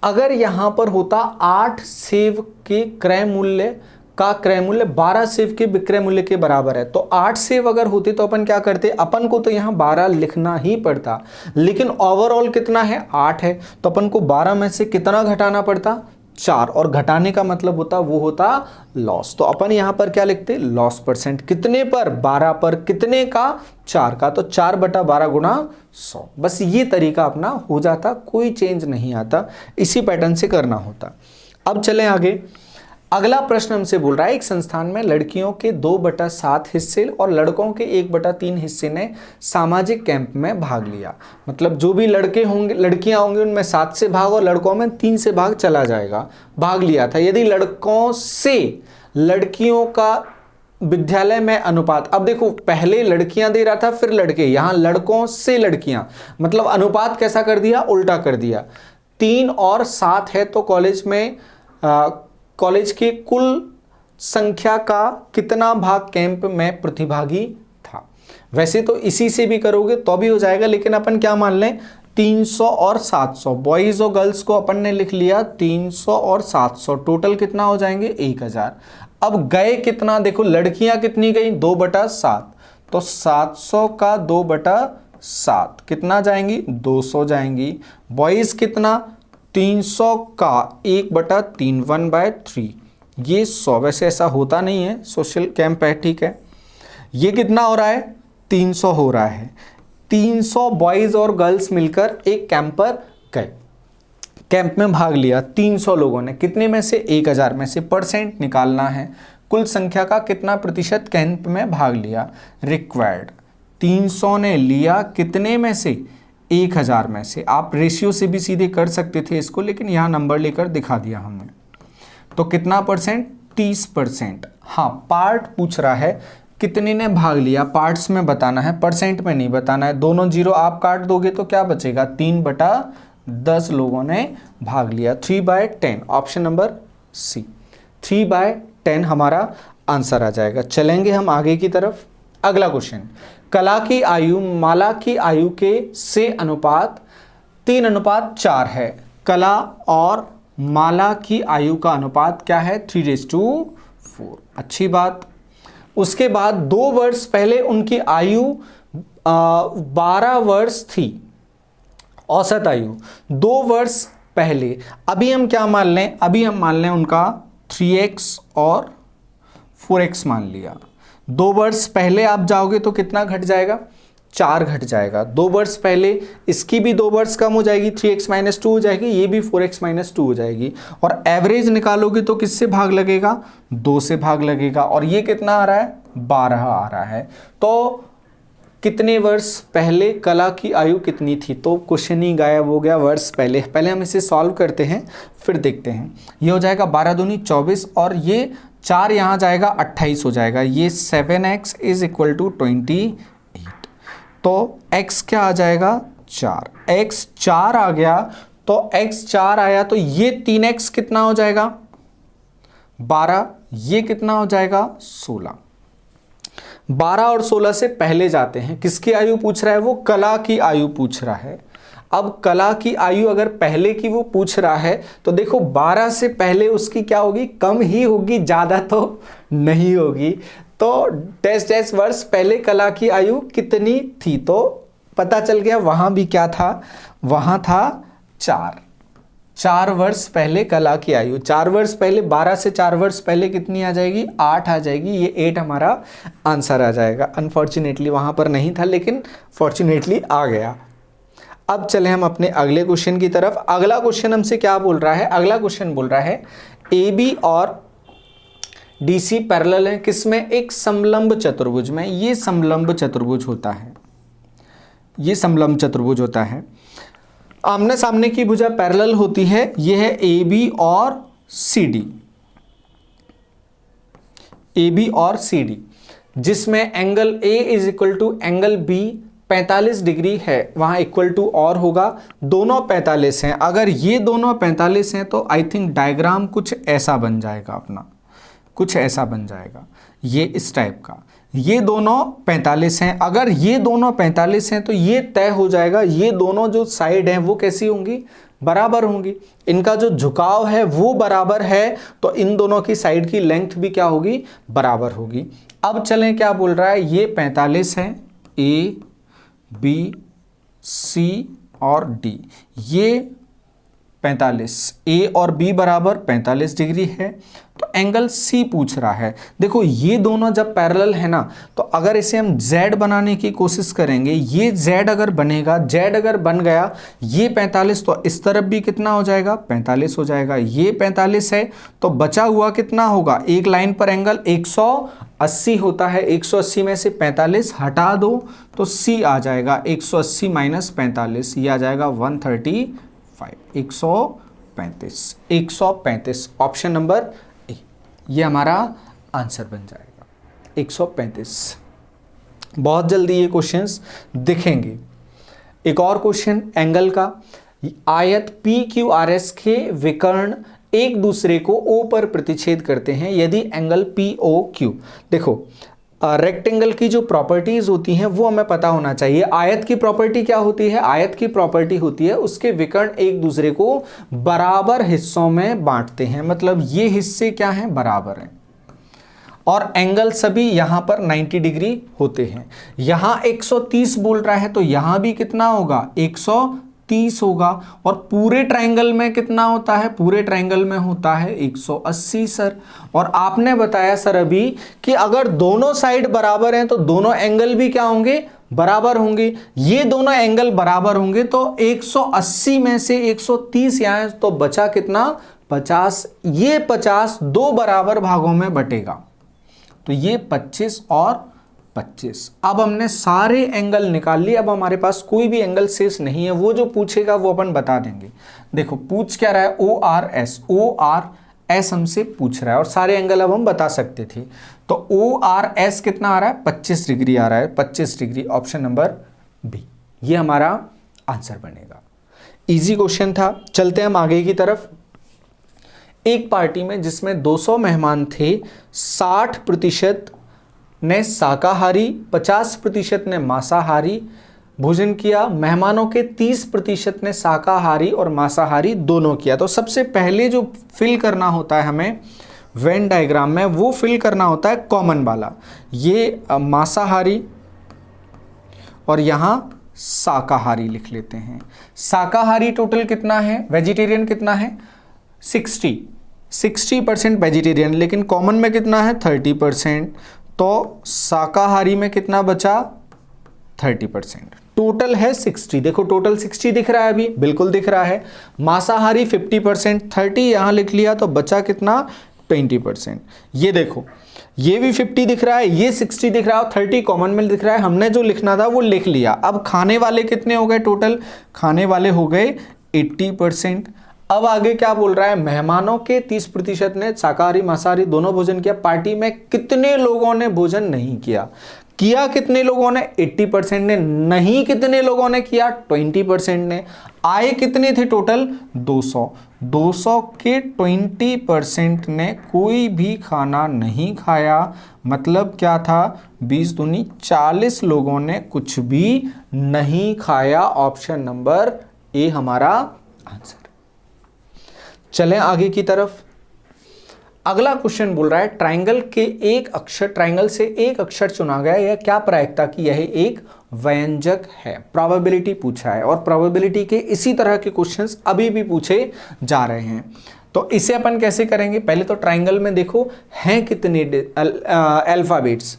अगर यहां पर होता 8 सेव के क्रय मूल्य का क्रय मूल्य 12 सेव के विक्रय मूल्य के बराबर है, तो 8 सेव अगर होते तो अपन क्या करते, अपन को तो यहां 12 लिखना ही पड़ता, लेकिन ओवरऑल कितना है 8 है, तो अपन को 12 में से कितना घटाना पड़ता, 4, और घटाने का मतलब होता वो होता लॉस। तो अपन यहां पर क्या लिखते, लॉस परसेंट, कितने पर, 12 पर, कितने का, 4 का, तो 4/12 गुणा 100। बस ये तरीका अपना हो जाता, कोई चेंज नहीं आता, इसी पैटर्न से करना होता। अब चलें आगे। अगला प्रश्न हमसे बोल रहा है, एक संस्थान में लड़कियों के 2/7 हिस्से और लड़कों के 1/3 हिस्से ने सामाजिक कैंप में भाग लिया। मतलब जो भी लड़के होंगे, लड़कियां होंगी, उनमें 7 से भाग और लड़कों में 3 से भाग चला जाएगा, भाग लिया था। यदि लड़कों से लड़कियों का विद्यालय में अनुपात, अब देखो पहले लड़कियां दे रहा था फिर लड़के, यहां लड़कों से लड़कियां, मतलब अनुपात कैसा कर दिया, उल्टा कर दिया। 3 और 7 है तो कॉलेज में कॉलेज की कुल संख्या का कितना भाग कैंप में प्रतिभागी था। वैसे तो इसी से भी करोगे तो भी हो जाएगा, लेकिन अपन क्या मान लें, 300 और 700, बॉयज और गर्ल्स को अपन ने लिख लिया 300 और 700, टोटल कितना हो जाएंगे 1000। अब गए कितना, देखो लड़कियां कितनी गई 2/7, तो 700 का 2/7 कितना जाएंगी, 200 जाएंगी। बॉयज कितना, 300 का 1/3, 1/3, ये 100। वैसे ऐसा होता नहीं है, सोशल कैंप है, ठीक है। ये कितना हो रहा है, 300 हो रहा है। 300 बॉयज और गर्ल्स मिलकर एक कैंप पर गए, कैंप में भाग लिया 300 लोगों ने, कितने में से 1000 में से, परसेंट निकालना है, कुल संख्या का कितना प्रतिशत कैंप में भाग लिया, रिक्वायर्ड। 300 ने लिया कितने में से, 1000 में से। आप रेशियो से भी सीधे कर सकते थे इसको, लेकिन यहाँ नंबर लेकर दिखा दिया हमने। तो कितना परसेंट, 30%। हाँ, पार्ट पूछ रहा है कितने ने भाग लिया, पार्ट्स में बताना है, परसेंट में नहीं बताना है। दोनों जीरो आप काट दोगे तो क्या बचेगा, 3/10 लोगों ने भाग लिया, 3/10। ऑप्शन नंबर सी, 3/10 हमारा आंसर आ जाएगा। चलेंगे हम आगे की तरफ। अगला क्वेश्चन, कला की आयु माला की आयु के से अनुपात 3:4 है। कला और माला की आयु का अनुपात क्या है, 3:4। अच्छी बात। उसके बाद 2 वर्ष पहले उनकी आयु 12 वर्ष थी, औसत आयु। 2 वर्ष पहले। अभी हम क्या मान लें, अभी हम मान लें उनका 3x और 4x मान लिया। 2 वर्ष पहले आप जाओगे तो कितना घट जाएगा, 4 घट जाएगा। 2 वर्ष पहले इसकी भी 2 वर्ष कम हो जाएगी, 3x - 2 हो जाएगी, ये भी 4x - 2 हो जाएगी। और एवरेज निकालोगे तो किससे भाग लगेगा, 2 से भाग लगेगा। और ये कितना आ रहा है, 12 आ रहा है। तो कितने वर्ष पहले कला की आयु कितनी थी, तो क्वेश्चन ही गायब हो गया वर्ष पहले। पहले हम इसे सॉल्व करते हैं फिर देखते हैं। ये हो जाएगा 12 दूनी 24 और ये 4 यहाँ जाएगा 28 हो जाएगा। ये 7x = 28। तो x क्या आ जाएगा, 4। x 4 आ गया, तो x 4 आया तो ये 3x कितना हो जाएगा, 12। ये कितना हो जाएगा, 16। 12 और 16 से पहले जाते हैं। किसकी आयु पूछ रहा है, वो कला की आयु पूछ रहा है। अब कला की आयु अगर पहले की वो पूछ रहा है तो देखो 12 से पहले उसकी क्या होगी, कम ही होगी, ज़्यादा तो नहीं होगी। तो डैश वर्ष पहले कला की आयु कितनी थी, तो पता चल गया वहाँ भी क्या था, वहाँ था 4 वर्ष पहले कला की आयु। 4 वर्ष पहले, 12 से 4 वर्ष पहले कितनी आ जाएगी, 8 आ जाएगी। ये 8 हमारा आंसर आ जाएगा। अनफॉर्चुनेटली वहाँ पर नहीं था, लेकिन फॉर्चुनेटली आ गया। अब चले हम अपने अगले क्वेश्चन की तरफ। अगला क्वेश्चन हमसे क्या बोल रहा है, अगला क्वेश्चन बोल रहा है AB और DC पैरेलल है, किसमें, एक समलंब चतुर्भुज में। ये समलंब चतुर्भुज होता है, ये समलंब चतुर्भुज होता है। आमने सामने की भुजा पैरेलल होती है। ये है AB और CD, AB और CD, जिसमें angle A = angle B 45 degree है, वहाँ इक्वल टू और होगा। दोनों 45 हैं। अगर ये दोनों 45 हैं तो आई थिंक डायग्राम कुछ ऐसा बन जाएगा अपना, कुछ ऐसा बन जाएगा, ये इस टाइप का। ये दोनों 45 हैं। अगर ये दोनों 45 हैं तो ये तय हो जाएगा, ये दोनों जो साइड हैं वो कैसी होंगी, बराबर होंगी। इनका जो झुकाव है वो बराबर है, तो इन दोनों की साइड की लेंथ भी क्या होगी, बराबर होगी। अब चलें, क्या बोल रहा है, ये 45 है, A B C और D। ये 45, A और B बराबर 45 डिग्री है। तो एंगल C पूछ रहा है। देखो ये दोनों जब पैरेलल है ना, तो अगर इसे हम Z बनाने की कोशिश करेंगे, ये Z अगर बनेगा, Z अगर बन गया, ये 45, तो इस तरफ भी कितना हो जाएगा, 45 हो जाएगा। ये 45 है, तो बचा हुआ कितना होगा, एक लाइन पर एंगल 180 होता है। 180 में से 45 हटा दो तो C आ जाएगा 180 - 45, ये आ जाएगा 135, 135। ऑप्शन नंबर ए, ये हमारा आंसर बन जाएगा 135। बहुत जल्दी ये क्वेश्चंस दिखेंगे। एक और क्वेश्चन एंगल का, आयत PQRS के विकर्ण एक दूसरे को O पर प्रतिच्छेद करते हैं यदि एंगल POQ। देखो रेक्टेंगल की जो प्रॉपर्टीज होती हैं वो हमें पता होना चाहिए। आयत की प्रॉपर्टी क्या होती है, आयत की प्रॉपर्टी होती है उसके विकर्ण एक दूसरे को बराबर हिस्सों में बांटते हैं, मतलब ये हिस्से क्या हैं, बराबर हैं। और एंगल सभी यहां पर 90 डिग्री होते हैं। यहां 130 बोल रहा है तो यहां भी कितना होगा, 130 होगा। और पूरे ट्रायंगल में कितना होता है, पूरे ट्रायंगल में होता है 180 सर। और आपने बताया सर अभी कि अगर दोनों साइड बराबर हैं तो दोनों एंगल भी क्या होंगे, बराबर होंगे। ये दोनों एंगल बराबर होंगे तो 180 में से 130 यहाँ है, तो बचा कितना, 50। ये 50 दो बराबर भागों में बटेगा, तो ये 25 और 25। अब हमने सारे एंगल निकाल लिए। अब हमारे पास कोई भी एंगल शेष नहीं है, वो जो पूछेगा वो अपन बता देंगे। देखो पूछ क्या रहा है, ORS हमसे पूछ रहा है और सारे एंगल अब हम बता सकते थे। तो ORS कितना आ रहा है, 25 डिग्री आ रहा है, 25 डिग्री। ऑप्शन नंबर बी, ये हमारा आंसर बनेगा। इजी क्वेश्चन था। चलते हम आगे की तरफ। एक पार्टी में जिसमें 200 मेहमान थे, 60% ने शाकाहारी, 50% ने मांसाहारी भोजन किया। मेहमानों के 30% ने शाकाहारी और मांसाहारी दोनों किया। तो सबसे पहले जो फिल करना होता है हमें वेन डायग्राम में, वो फिल करना होता है कॉमन वाला। ये मांसाहारी और यहाँ शाकाहारी लिख लेते हैं। शाकाहारी टोटल कितना है, वेजिटेरियन कितना है 60% वेजिटेरियन, लेकिन कॉमन में कितना है 30%, तो शाकाहारी में कितना बचा 30%, टोटल है 60। देखो टोटल 60 दिख रहा है, अभी बिल्कुल दिख रहा है। मांसाहारी 50%, 30 यहां लिख लिया तो बचा कितना 20%। ये देखो ये भी 50 दिख रहा है, ये 60 दिख रहा है, 30 कॉमन में दिख रहा है। हमने जो लिखना था वो लिख लिया। अब खाने वाले कितने हो गए टोटल, खाने वाले हो गए 80%। अब आगे क्या बोल रहा है, मेहमानों के 30% ने शाकाहारी मांसाहारी दोनों भोजन किया। पार्टी में कितने लोगों ने भोजन नहीं किया, किया कितने लोगों ने 80% ने, नहीं कितने लोगों ने किया 20% ने। आए कितने थे टोटल 200 के 20% ने कोई भी खाना नहीं खाया। मतलब क्या था 20 दूनी 40 लोगों ने कुछ भी नहीं खाया। ऑप्शन नंबर ए हमारा आंसर। चलें आगे की तरफ। अगला क्वेश्चन बोल रहा है ट्रायंगल से एक अक्षर चुना गया, यह क्या प्रायिकता की यह एक व्यंजक है। प्रोबेबिलिटी पूछा है और प्रोबेबिलिटी के इसी तरह के क्वेश्चंस अभी भी पूछे जा रहे हैं। तो इसे अपन कैसे करेंगे, पहले तो ट्रायंगल में देखो हैं कितने अल्फाबेट्स,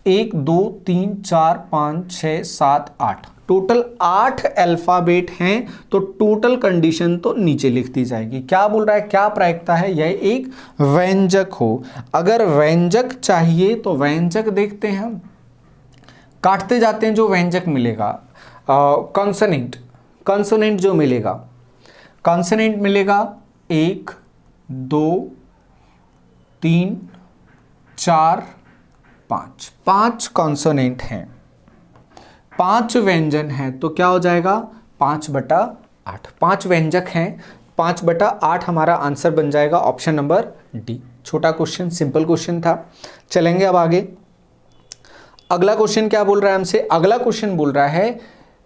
1 2 3 4 5 6 7 8, टोटल 8 अल्फाबेट हैं। तो टोटल कंडीशन तो नीचे लिख दी जाएगी। क्या बोल रहा है, क्या प्रायिकता है, यह एक व्यंजक हो। अगर व्यंजक चाहिए तो व्यंजक देखते हैं हम, काटते जाते हैं जो व्यंजक मिलेगा। कॉन्सोनेंट जो मिलेगा, कॉन्सोनेंट मिलेगा 1 2 3 4 5, 5 कॉन्सोनेंट हैं, 5 व्यंजन हैं। तो क्या हो जाएगा 5/8, 5 व्यंजक हैं, 5/8 हमारा आंसर बन जाएगा ऑप्शन नंबर डी। छोटा क्वेश्चन, सिंपल क्वेश्चन था। चलेंगे अब आगे। अगला क्वेश्चन क्या बोल रहा है हमसे, अगला क्वेश्चन बोल रहा है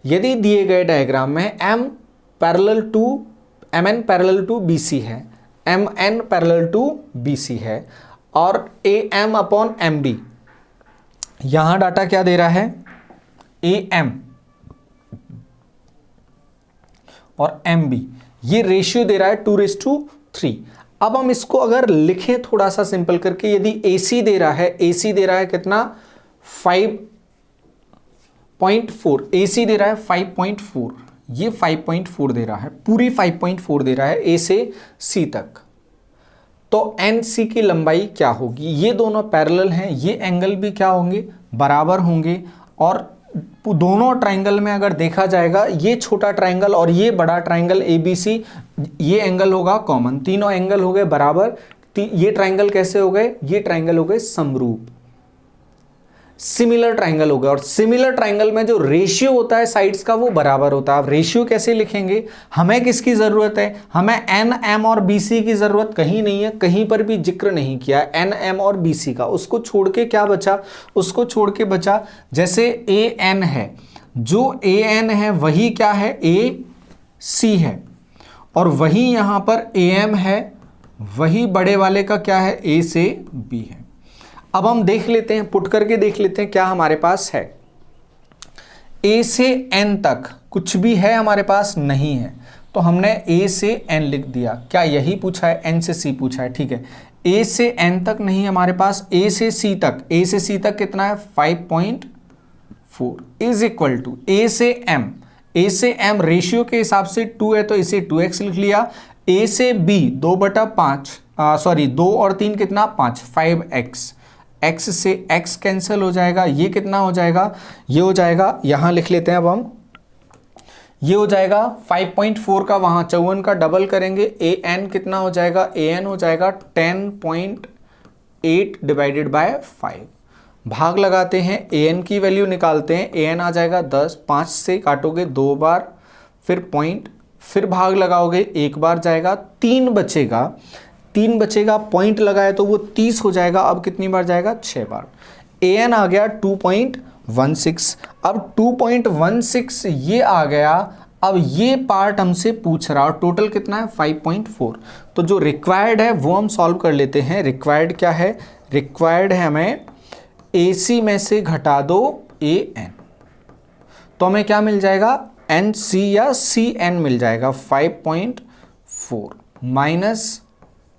यदि दिए गए डायग्राम में mn पैरेलल टू BC है, mn पैरेलल टू BC है और AM/MB, यहां डाटा क्या दे रहा है AM और MB, ये रेशियो दे रहा है 2:3। अब हम इसको अगर लिखें थोड़ा सा सिंपल करके, यदि AC दे रहा है कितना 5.4, AC दे रहा है 5.4, ये 5.4 दे रहा है, पूरी 5.4 दे रहा है A से C तक। तो NC की लंबाई क्या होगी, ये दोनों पैरेलल हैं, ये एंगल भी क्या होंगे बराबर होंगे। और दोनों ट्रायंगल में अगर देखा जाएगा, ये छोटा ट्रायंगल और ये बड़ा ट्रायंगल ABC, ये एंगल होगा कॉमन, तीनों एंगल हो गए बराबर। ये ट्रायंगल कैसे हो गए, ये ट्रायंगल हो गए समरूप, सिमिलर ट्रायंगल हो गया। और सिमिलर ट्रायंगल में जो रेशियो होता है साइड्स का वो बराबर होता है। अब रेशियो कैसे लिखेंगे, हमें किसकी जरूरत है, हमें NM और BC की जरूरत कहीं नहीं है, कहीं पर भी जिक्र नहीं किया NM और BC का। उसको छोड़ के क्या बचा, उसको छोड़ के बचा जैसे AN है, जो AN है वही क्या है AC है, और वही यहां पर AM है, वही बड़े वाले का क्या है A से B है। अब हम देख लेते हैं, पुट करके देख लेते हैं क्या हमारे पास है। A से N तक कुछ भी है हमारे पास नहीं है, तो हमने A से N लिख दिया। क्या यही पूछा है, N से C पूछा है, ठीक है। A से N तक नहीं हमारे पास, A से C तक, A से C तक कितना है 5.4 इज इक्वल टू A से M, A से M रेशियो के हिसाब से 2 है तो इसे 2x लिख लिया। A से B 2/5 2 और 3 कितना 5, 5x, x से x कैंसिल हो जाएगा, ये कितना हो जाएगा, ये हो जाएगा, यहां लिख लेते हैं अब हम, ये हो जाएगा 5.4 का वहां 54 का डबल करेंगे, an कितना हो जाएगा, an हो जाएगा 10.8 डिवाइडेड बाय 5। भाग लगाते हैं, an की वैल्यू निकालते हैं, an आ जाएगा 10, 5 से काटोगे 2 बार, फिर पॉइंट, फिर भाग लगाओगे 1 बार जाएगा, 3 बचेगा, पॉइंट लगाए तो वो 30 हो जाएगा। अब कितनी बार जाएगा 6 बार। an आ गया 2.16, अब 2.16 ये आ गया। अब ये पार्ट हमसे पूछ रहा और टोटल कितना है 5.4, तो जो रिक्वायर्ड है वो हम सॉल्व कर लेते हैं। रिक्वायर्ड क्या है, रिक्वायर्ड है हमें AC में से घटा दो AN, तो हमें क्या मिल जाएगा, NC या CN मिल जाएगा 5.4 माइनस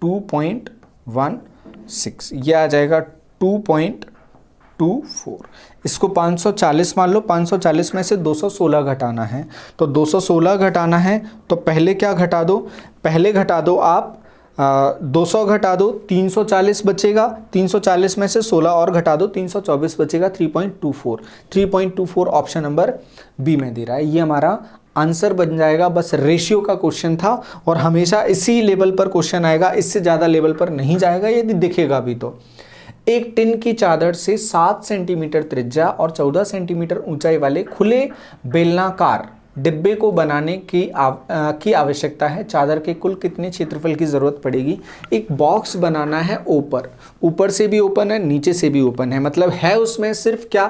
2.16, ये आ जाएगा 2.24। इसको 540 मान लो, 540 में से 216 घटाना है, तो 216 घटाना है तो पहले क्या घटा दो, पहले घटा दो आप 200 घटा दो, 340 बचेगा, 340 में से 16 और घटा दो, 324 बचेगा, 3.24 ऑप्शन नंबर बी में दे रहा है। ये हमारा आंसर बन जाएगा। बस रेशियो का क्वेश्चन था और हमेशा इसी लेवल पर क्वेश्चन आएगा, इससे ज़्यादा लेवल पर नहीं जाएगा यदि दिखेगा भी तो। एक टिन की चादर से 7 सेंटीमीटर त्रिज्या और 14 सेंटीमीटर ऊंचाई वाले खुले बेलनाकार डिब्बे को बनाने की आवश्यकता है। चादर के कुल कितने क्षेत्रफल की जरूरत पड़ेगी। एक बॉक्स बनाना है, ऊपर से भी ओपन है, नीचे से भी ओपन है, मतलब है उसमें सिर्फ क्या,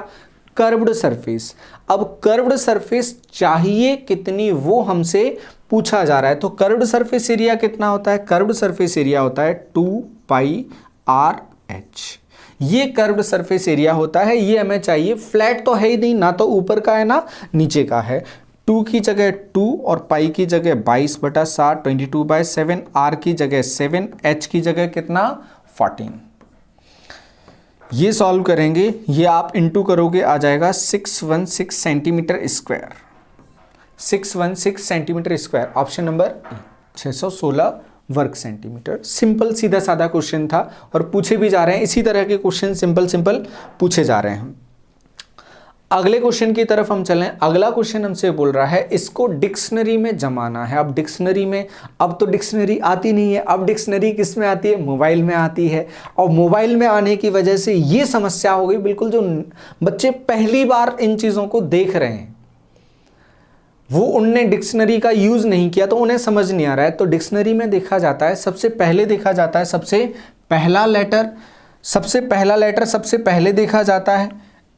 कर्व्ड सरफेस। अब कर्व्ड सरफेस चाहिए कितनी वो हमसे पूछा जा रहा है। तो कर्व्ड सरफेस एरिया कितना होता है, कर्व्ड सरफेस एरिया होता है 2πRH। ये कर्व्ड सरफेस एरिया होता है, ये हमें चाहिए। फ्लैट तो है ही नहीं, ना तो ऊपर का है ना नीचे का है। 2 की जगह 2 और पाई की जगह 22/7 22/7, R की जगह 7, H की जगह कितना 14। ये सॉल्व करेंगे, ये आप इंटू करोगे आ जाएगा 616 centimetre square, 616 centimetre square, option number 616 वर्ग सेंटीमीटर। सिंपल सीधा साधा क्वेश्चन था और पूछे भी जा रहे हैं इसी तरह के क्वेश्चन, सिंपल पूछे जा रहे हैं। अगले क्वेश्चन की तरफ हम चलें। अगला क्वेश्चन हमसे बोल रहा है इसको डिक्शनरी में जमाना है। अब डिक्शनरी में, अब तो डिक्शनरी आती नहीं है, अब डिक्शनरी किस में आती है, मोबाइल में आती है। और मोबाइल में आने की वजह से ये समस्या हो गई बिल्कुल, जो बच्चे पहली बार इन चीज़ों को देख रहे हैं वो उनने डिक्शनरी का यूज़ नहीं किया तो उन्हें समझ नहीं आ रहा है। तो डिक्शनरी में देखा जाता है, सबसे पहले देखा जाता है सबसे पहला लेटर सबसे पहले देखा जाता है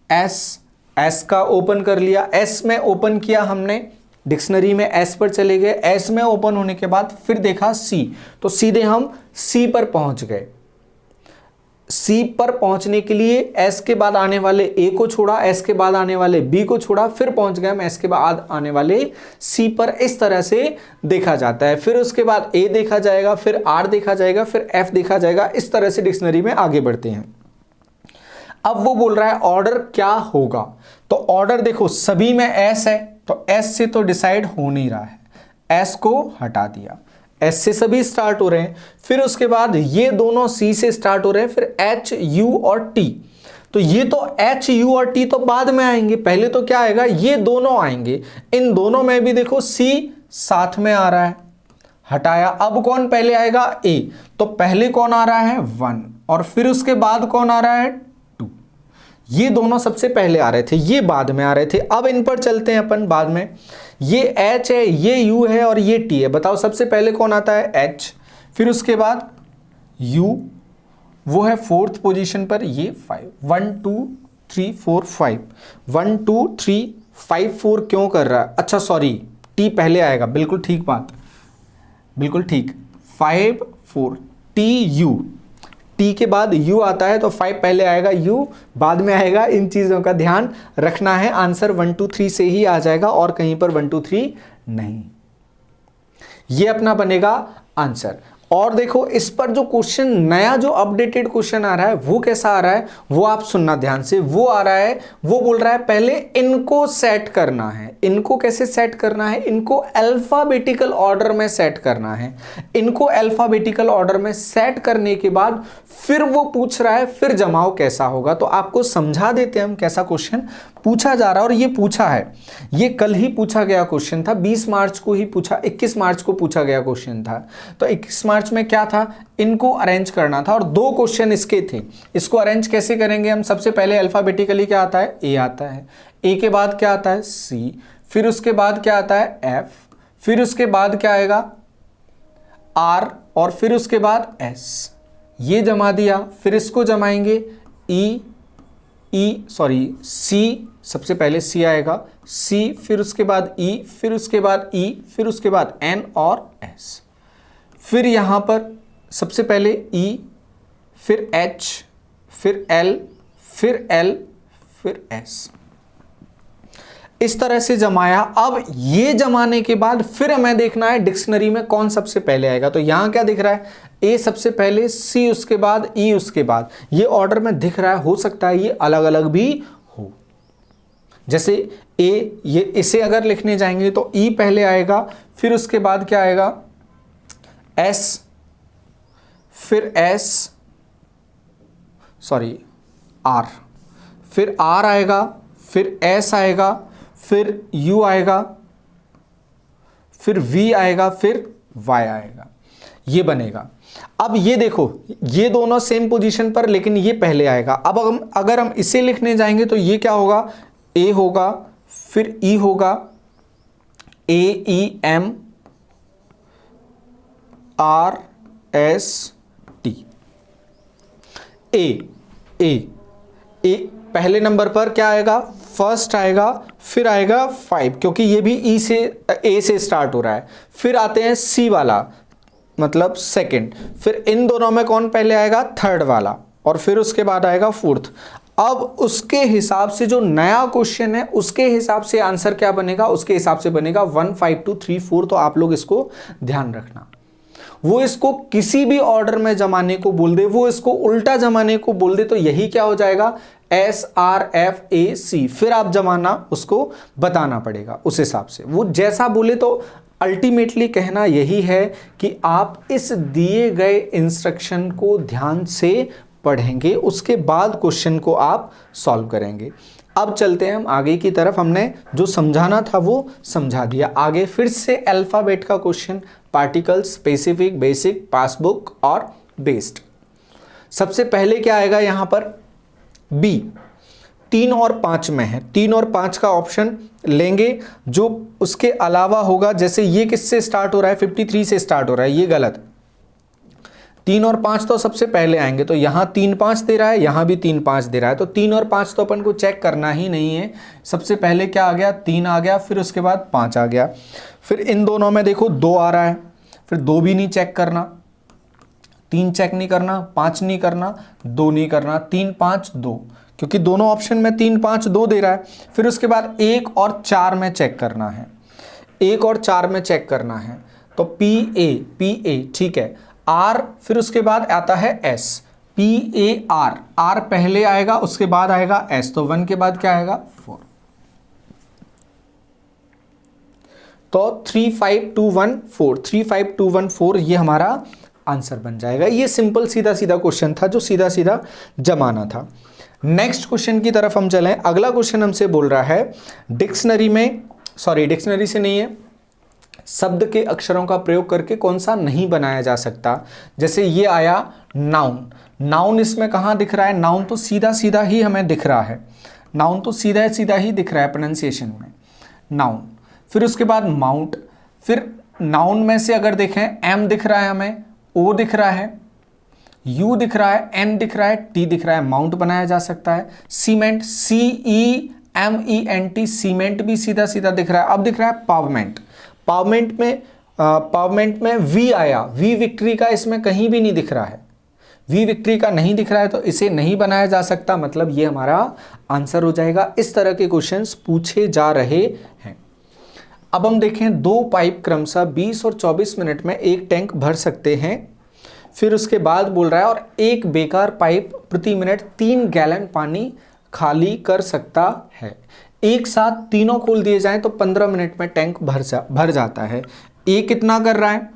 एस का ओपन कर लिया, एस में ओपन किया हमने, डिक्शनरी में एस पर चले गए, एस में ओपन होने के बाद फिर देखा सी, तो सीधे हम सी पर पहुंच गए। सी पर पहुंचने के लिए एस के बाद आने वाले ए को छोड़ा, एस के बाद आने वाले बी को छोड़ा, फिर पहुंच गए हम एस के बाद आने वाले सी पर। इस तरह से देखा जाता है। फिर उसके बाद ए देखा जाएगा, फिर आर देखा जाएगा, फिर एफ देखा जाएगा। इस तरह से डिक्शनरी में आगे बढ़ते हैं। अब वो बोल रहा है ऑर्डर क्या होगा, तो ऑर्डर देखो सभी में एस है तो एस से तो डिसाइड हो नहीं रहा है, एस को हटा दिया, एस से सभी स्टार्ट हो रहे हैं। फिर उसके बाद ये दोनों सी से स्टार्ट हो रहे हैं, फिर एच यू और टी, तो ये तो एच यू और टी तो बाद में आएंगे, पहले तो क्या आएगा, ये दोनों आएंगे। इन दोनों में भी देखो सी साथ में आ रहा है, हटाया। अब कौन पहले आएगा, ए, तो पहले कौन आ रहा है 1 और फिर उसके बाद कौन आ रहा है 2। ये दोनों सबसे पहले आ रहे थे, ये बाद में आ रहे थे। अब इन पर चलते हैं अपन बाद में। ये H है, ये U है और ये T है। बताओ सबसे पहले कौन आता है H, फिर उसके बाद U, वो है 4th पोजीशन पर, ये 5, 1 2 3 4 5, 1 2 3 5 4 क्यों कर रहा है, अच्छा सॉरी T पहले आएगा, बिल्कुल ठीक बात, बिल्कुल ठीक, 5 4 TU, T के बाद U आता है तो 5 पहले आएगा, U बाद में आएगा। इन चीज़ों का ध्यान रखना है। आंसर 1 2 3 से ही आ जाएगा और कहीं पर 1 2 3 नहीं। ये अपना बनेगा आंसर। और देखो इस पर जो क्वेश्चन नया जो अपडेटेड क्वेश्चन आ रहा है वो कैसा आ रहा है वो आप सुनना ध्यान से। वो आ रहा है, वो बोल रहा है पहले इनको सेट करना है। इनको कैसे सेट करना है, इनको अल्फाबेटिकल ऑर्डर में सेट करना है। इनको अल्फाबेटिकल ऑर्डर में सेट करने के बाद फिर वो पूछ रहा है फिर जमाव कैसा होगा। तो आपको समझा देते हैं हम कैसा क्वेश्चन पूछा जा रहा है। और ये पूछा है, ये कल ही पूछा गया क्वेश्चन था, 20 मार्च को ही पूछा, 21 मार्च को पूछा गया क्वेश्चन था। तो 21 मार्च में क्या था, इनको अरेंज करना था और 2 क्वेश्चन इसके थे। इसको अरेंज कैसे करेंगे हम, सबसे पहले अल्फाबेटिकली क्या आता है, ए आता है, ए के बाद क्या आता है सी, फिर उसके बाद क्या आता है एफ, फिर उसके बाद क्या आएगा आर और फिर उसके बाद एस। ये जमा दिया, फिर इसको जमाएंगे सी, सबसे पहले सी आएगा, सी फिर उसके बाद ई, फिर उसके बाद ई, फिर उसके बाद एन और एस। फिर यहाँ पर सबसे पहले ई, फिर एच, फिर एल, फिर एल, फिर एस। इस तरह से जमाया। अब ये जमाने के बाद फिर हमें देखना है डिक्शनरी में कौन सबसे पहले आएगा। तो यहां क्या दिख रहा है, ए सबसे पहले, सी उसके बाद, ई उसके बाद। ये ऑर्डर में दिख रहा है, हो सकता है ये अलग अलग भी हो। जैसे ए, ये इसे अगर लिखने जाएंगे तो ई पहले आएगा, फिर उसके बाद क्या आएगा, एस, फिर आर, फिर आर आएगा, फिर एस आएगा, फिर यू आएगा, फिर वी आएगा, फिर वाई आएगा। ये बनेगा। अब ये देखो, ये दोनों सेम पोजीशन पर, लेकिन ये पहले आएगा। अब अगर हम इसे लिखने जाएंगे तो ये क्या होगा, ए होगा, फिर ई होगा, A E M R S T. A पहले नंबर पर क्या आएगा, फर्स्ट आएगा, फिर आएगा 5, क्योंकि ये भी ई से, ए से स्टार्ट हो रहा है। फिर आते हैं सी वाला, मतलब सेकंड, फिर इन दोनों में कौन पहले आएगा, थर्ड वाला, और फिर उसके बाद आएगा फोर्थ। अब उसके हिसाब से जो नया क्वेश्चन है उसके हिसाब से आंसर क्या बनेगा, उसके हिसाब से बनेगा 1 5 2 3 4। तो आप लोग इसको ध्यान रखना। वो इसको किसी भी ऑर्डर में जमाने को बोल दे, वो इसको उल्टा जमाने को बोल दे, तो यही क्या हो जाएगा, एस आर एफ ए सी। फिर आप जमाना उसको बताना पड़ेगा उस हिसाब से, वो जैसा बोले। तो अल्टीमेटली कहना यही है कि आप इस दिए गए इंस्ट्रक्शन को ध्यान से पढ़ेंगे, उसके बाद क्वेश्चन को आप सॉल्व करेंगे। अब चलते हैं हम आगे की तरफ। हमने जो समझाना था वो समझा दिया। आगे फिर से अल्फाबेट का question, particle, specific, basic, passbook और बेस्ड। सबसे पहले क्या आएगा यहां पर, बी 3 और 5 में है। 3 और 5 का ऑप्शन लेंगे। जो उसके अलावा होगा, जैसे ये किससे स्टार्ट हो रहा है, 53 से स्टार्ट हो रहा है, ये गलत। 3 और 5 तो सबसे पहले आएंगे, तो यहां 3 5 दे रहा है, यहां भी 3 5 दे रहा है, तो 3 और 5 तो अपन को चेक करना ही नहीं है। सबसे पहले क्या आ गया, 3 आ गया, फिर उसके बाद 5 आ गया। फिर इन दोनों में देखो 2 आ रहा है, फिर 2 भी नहीं चेक करना, 3 चेक नहीं करना, 5 नहीं करना, 2 नहीं करना, 3 5 2, क्योंकि दोनों ऑप्शन में 3 5 2 दे रहा है। फिर उसके बाद 1 और 4 में चेक करना है, 1 और 4 में चेक करना है, तो पी ए ठीक है। आर, फिर उसके बाद आता है S, P A R, R पहले आएगा, उसके बाद आएगा एस, तो 1 के बाद क्या आएगा, 4। तो 3 5 2 1 4, 3 5 2 1 4 ये हमारा आंसर बन जाएगा। ये सिंपल सीधा सीधा क्वेश्चन था जो सीधा सीधा जमाना था। नेक्स्ट क्वेश्चन की तरफ हम चलें। अगला क्वेश्चन हमसे बोल रहा है डिक्शनरी में, सॉरी डिक्शनरी से नहीं है, शब्द के अक्षरों का प्रयोग करके कौन सा नहीं बनाया जा सकता। जैसे ये आया नाउन, नाउन इसमें कहाँ दिख रहा है, नाउन तो सीधा सीधा ही हमें दिख रहा है, नाउन तो सीधा सीधा ही दिख रहा है प्रोनाउंसिएशन में, नाउन। फिर उसके बाद माउंट, फिर नाउन में से अगर देखें एम दिख रहा है हमें, ओ दिख रहा है, यू दिख रहा है, एन दिख रहा है, टी दिख रहा है, माउंट बनाया जा सकता है। Cement, C E M E N T, cement भी सीधा सीधा दिख रहा है। अब दिख रहा है पावमेंट, पावमेंट में वी आया, वी विक्ट्री का इसमें कहीं भी नहीं दिख रहा है, वी विक्ट्री का नहीं दिख रहा है, तो इसे नहीं बनाया जा सकता, मतलब ये हमारा आंसर हो जाएगा। इस तरह के क्वेश्चंस पूछे जा रहे हैं। अब हम देखें, 2 पाइप क्रमशः 20 और 24 मिनट में एक टैंक भर सकते हैं। फिर उसके बाद बोल रहा है और एक बेकार पाइप प्रति मिनट 3 गैलन पानी खाली कर सकता है। एक साथ तीनों खोल दिए जाएं तो 15 मिनट में टैंक भर जाता है। ए कितना कर रहा है,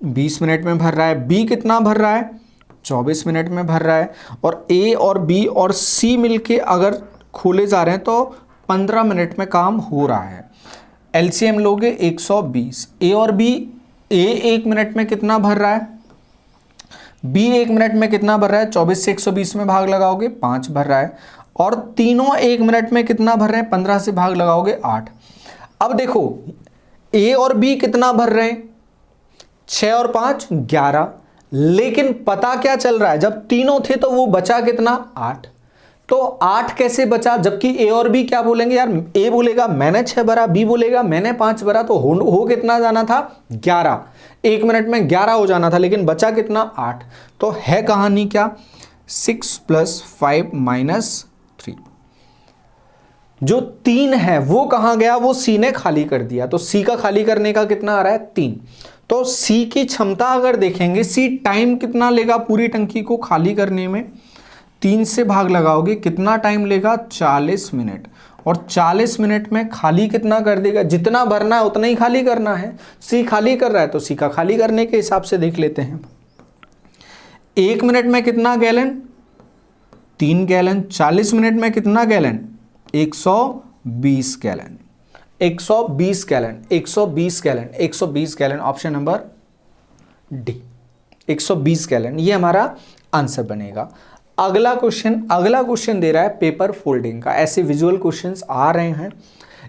20 मिनट में भर रहा है। बी कितना भर रहा है, 24 मिनट में भर रहा है। और ए और बी और सी मिलके अगर खोले जा रहे हैं तो 15 मिनट में काम हो रहा है। एलसीएम लोगे 120। ए और बी, ए 1 मिनट में कितना भर रहा है, बी 1 मिनट में कितना भर रहा है, 24 से 120 में भाग लगाओगे 5 भर रहा है। और तीनों 1 मिनट में कितना भर रहे हैं, 15 से भाग लगाओगे 8। अब देखो ए और बी कितना भर रहे हैं, 6 और 5 11, लेकिन पता क्या चल रहा है, जब तीनों थे तो वो बचा कितना, 8। तो 8 कैसे बचा, जबकि ए और बी क्या बोलेंगे यार, ए बोलेगा मैंने 6 भरा, बी बोलेगा मैंने 5 भरा, तो हो कितना जाना था, 11। 1 मिनट में 11 हो जाना था, लेकिन बचा कितना, 8। तो है कहानी क्या, 6 + 5 - 3। जो 3 है वो कहाँ गया, वो सी ने खाली कर दिया, तो सी का खाली करने का कितना आ रहा है 3। तो सी की क्षमता अगर देखेंगे, सी टाइम कितना लेगा पूरी टंकी को खाली करने में, 3 से भाग लगाओगे कितना टाइम लेगा 40 मिनट, और 40 मिनट में खाली कितना कर देगा, जितना भरना है उतना ही खाली करना है। सी खाली कर रहा है तो सी का खाली करने के हिसाब से देख लेते हैं। 1 मिनट में कितना गैलन, 3 गैलन, 40 मिनट में कितना gallon, 120 gallon, 120 gallon, 120 gallon, 120 gallon, option number D 120 gallon, ये हमारा आंसर बनेगा। अगला क्वेश्चन दे रहा है पेपर फोल्डिंग का। ऐसे विजुअल क्वेश्चंस आ रहे हैं,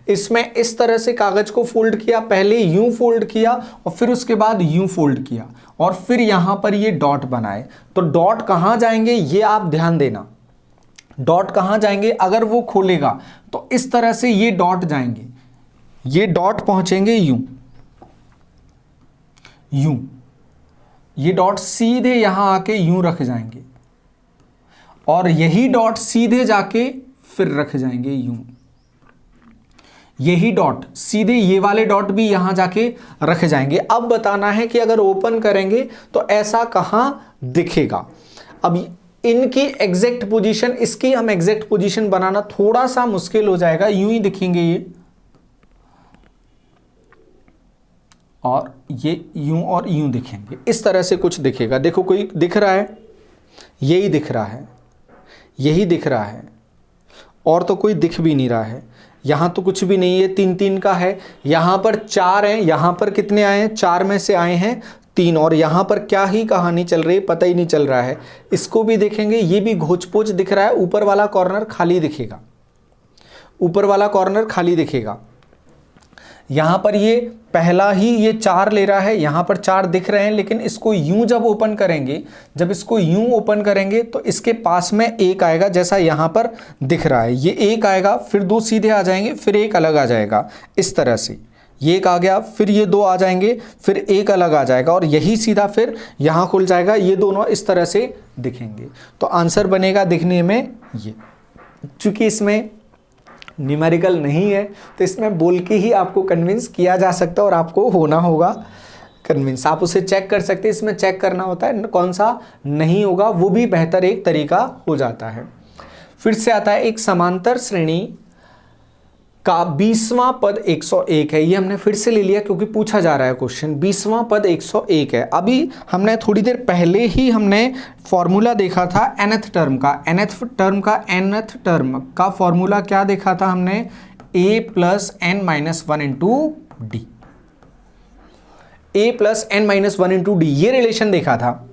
इसमें इस तरह से कागज को फोल्ड किया, पहले यूं फोल्ड किया और फिर उसके बाद यूं फोल्ड किया और फिर यहां पर ये डॉट बनाए। तो डॉट कहां जाएंगे ये आप ध्यान देना, डॉट कहां जाएंगे, अगर वो खोलेगा तो इस तरह से ये डॉट जाएंगे, ये डॉट पहुंचेंगे यूं यूं, ये डॉट सीधे यहां आके यूं रख जाएंगे और यही डॉट सीधे जाके फिर रख जाएंगे यूं, यही डॉट सीधे ये वाले डॉट भी यहां जाके रख जाएंगे। अब बताना है कि अगर ओपन करेंगे तो ऐसा कहां दिखेगा। अब इनकी एग्जैक्ट पोजीशन, इसकी हम एग्जैक्ट पोजीशन बनाना थोड़ा सा मुश्किल हो जाएगा, यूं ही दिखेंगे ये और ये यूं और यूं दिखेंगे, इस तरह से कुछ दिखेगा। देखो कोई दिख रहा है, यही दिख रहा है, यही दिख रहा है और तो कोई दिख भी नहीं रहा है, यहाँ तो कुछ भी नहीं है, 3-3 का है, यहाँ पर 4 हैं, यहाँ पर कितने आए हैं, 4 में से आए हैं 3 और यहाँ पर क्या ही कहानी चल रही है पता ही नहीं चल रहा है। इसको भी देखेंगे, ये भी घोच-पोच दिख रहा है, ऊपर वाला कॉर्नर खाली दिखेगा, ऊपर वाला कॉर्नर खाली दिखेगा। यहाँ पर ये पहला ही ये 4 ले रहा है, यहाँ पर 4 दिख रहे हैं, लेकिन इसको यूं जब ओपन करेंगे, जब इसको यूं ओपन करेंगे तो इसके पास में 1 आएगा, जैसा यहाँ पर दिख रहा है, ये 1 आएगा, फिर 2 सीधे आ जाएंगे, फिर 1 अलग आ जाएगा, इस तरह से ये 1 आ गया, फिर ये 2 आ जाएंगे, फिर 1 अलग आ जाएगा और यही सीधा फिर यहाँ खुल जाएगा, ये दोनों इस तरह से दिखेंगे। तो आंसर बनेगा दिखने में ये, चूंकि इसमें न्यूमेरिकल नहीं है तो इसमें बोल के ही आपको कन्विंस किया जा सकता है और आपको होना होगा कन्विंस। आप उसे चेक कर सकते हैं, इसमें चेक करना होता है कौन सा नहीं होगा, वो भी बेहतर एक तरीका हो जाता है। फिर से आता है एक समांतर श्रेणी का 20वां पद 101 है, ये हमने फिर से ले लिया क्योंकि पूछा जा रहा है क्वेश्चन। 20वां पद 101 है। अभी हमने थोड़ी देर पहले ही हमने फॉर्मूला देखा था nth टर्म का, nth टर्म का फॉर्मूला क्या देखा था हमने, a plus n minus 1 into D, a plus n minus 1 into D, ये रिलेशन देखा था।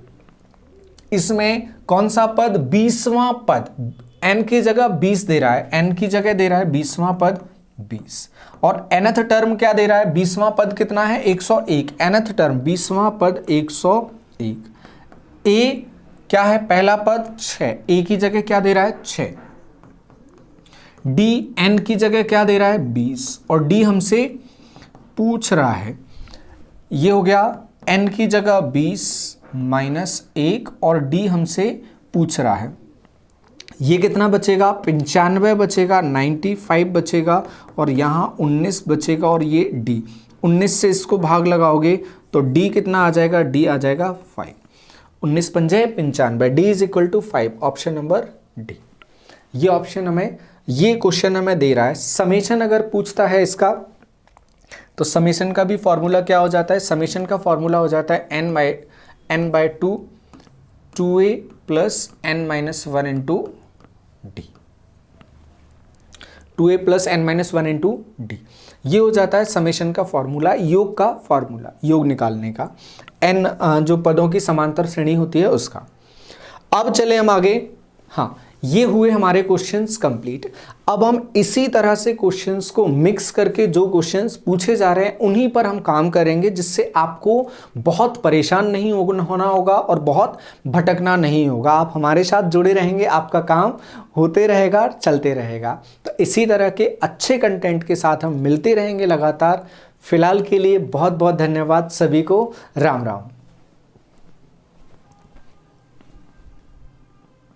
इसमें कौन सा पद, 20वां पद, n की जगह 20 दे रहा है, n की जगह दे रहा है 20वां पद 20 और nth टर्म क्या दे रहा है, 20वां पद कितना है 101, nth टर्म 20वां पद 101, a क्या है पहला पद 6, a की जगह क्या दे रहा है 6, d n की जगह क्या दे रहा है 20 और d हमसे पूछ रहा है, ये हो गया n की जगह 20 माइनस 1 और d हमसे पूछ रहा है, ये कितना बचेगा 95 बचेगा, 95 बचेगा और यहाँ 19 बचेगा और ये d, 19 से इसको भाग लगाओगे तो d कितना आ जाएगा, d आ जाएगा 5, 19 पंजे 95, d is equal to 5, option number D. ये ऑप्शन हमें, ये क्वेश्चन हमें दे रहा है। समेशन अगर पूछता है इसका तो समेशन का भी फॉर्मूला क्या हो जाता है, समेशन का फॉर्मूला हो जाता है n by 2 2a plus n minus 1 into D, 2a plus n minus 1 into D, ये हो जाता है समेशन का फॉर्मूला, योग का फॉर्मूला, योग निकालने का, n जो पदों की समांतर श्रेणी होती है उसका। अब चले हम आगे। हाँ, ये हुए हमारे क्वेश्चंस कंप्लीट। अब हम इसी तरह से क्वेश्चंस को मिक्स करके जो क्वेश्चंस पूछे जा रहे हैं उन्हीं पर हम काम करेंगे, जिससे आपको बहुत परेशान नहीं होना होगा और बहुत भटकना नहीं होगा। आप हमारे साथ जुड़े रहेंगे, आपका काम होते रहेगा, चलते रहेगा। तो इसी तरह के अच्छे कंटेंट के साथ हम मिलते रहेंगे लगातार। फिलहाल के लिए बहुत बहुत धन्यवाद सभी को। राम राम।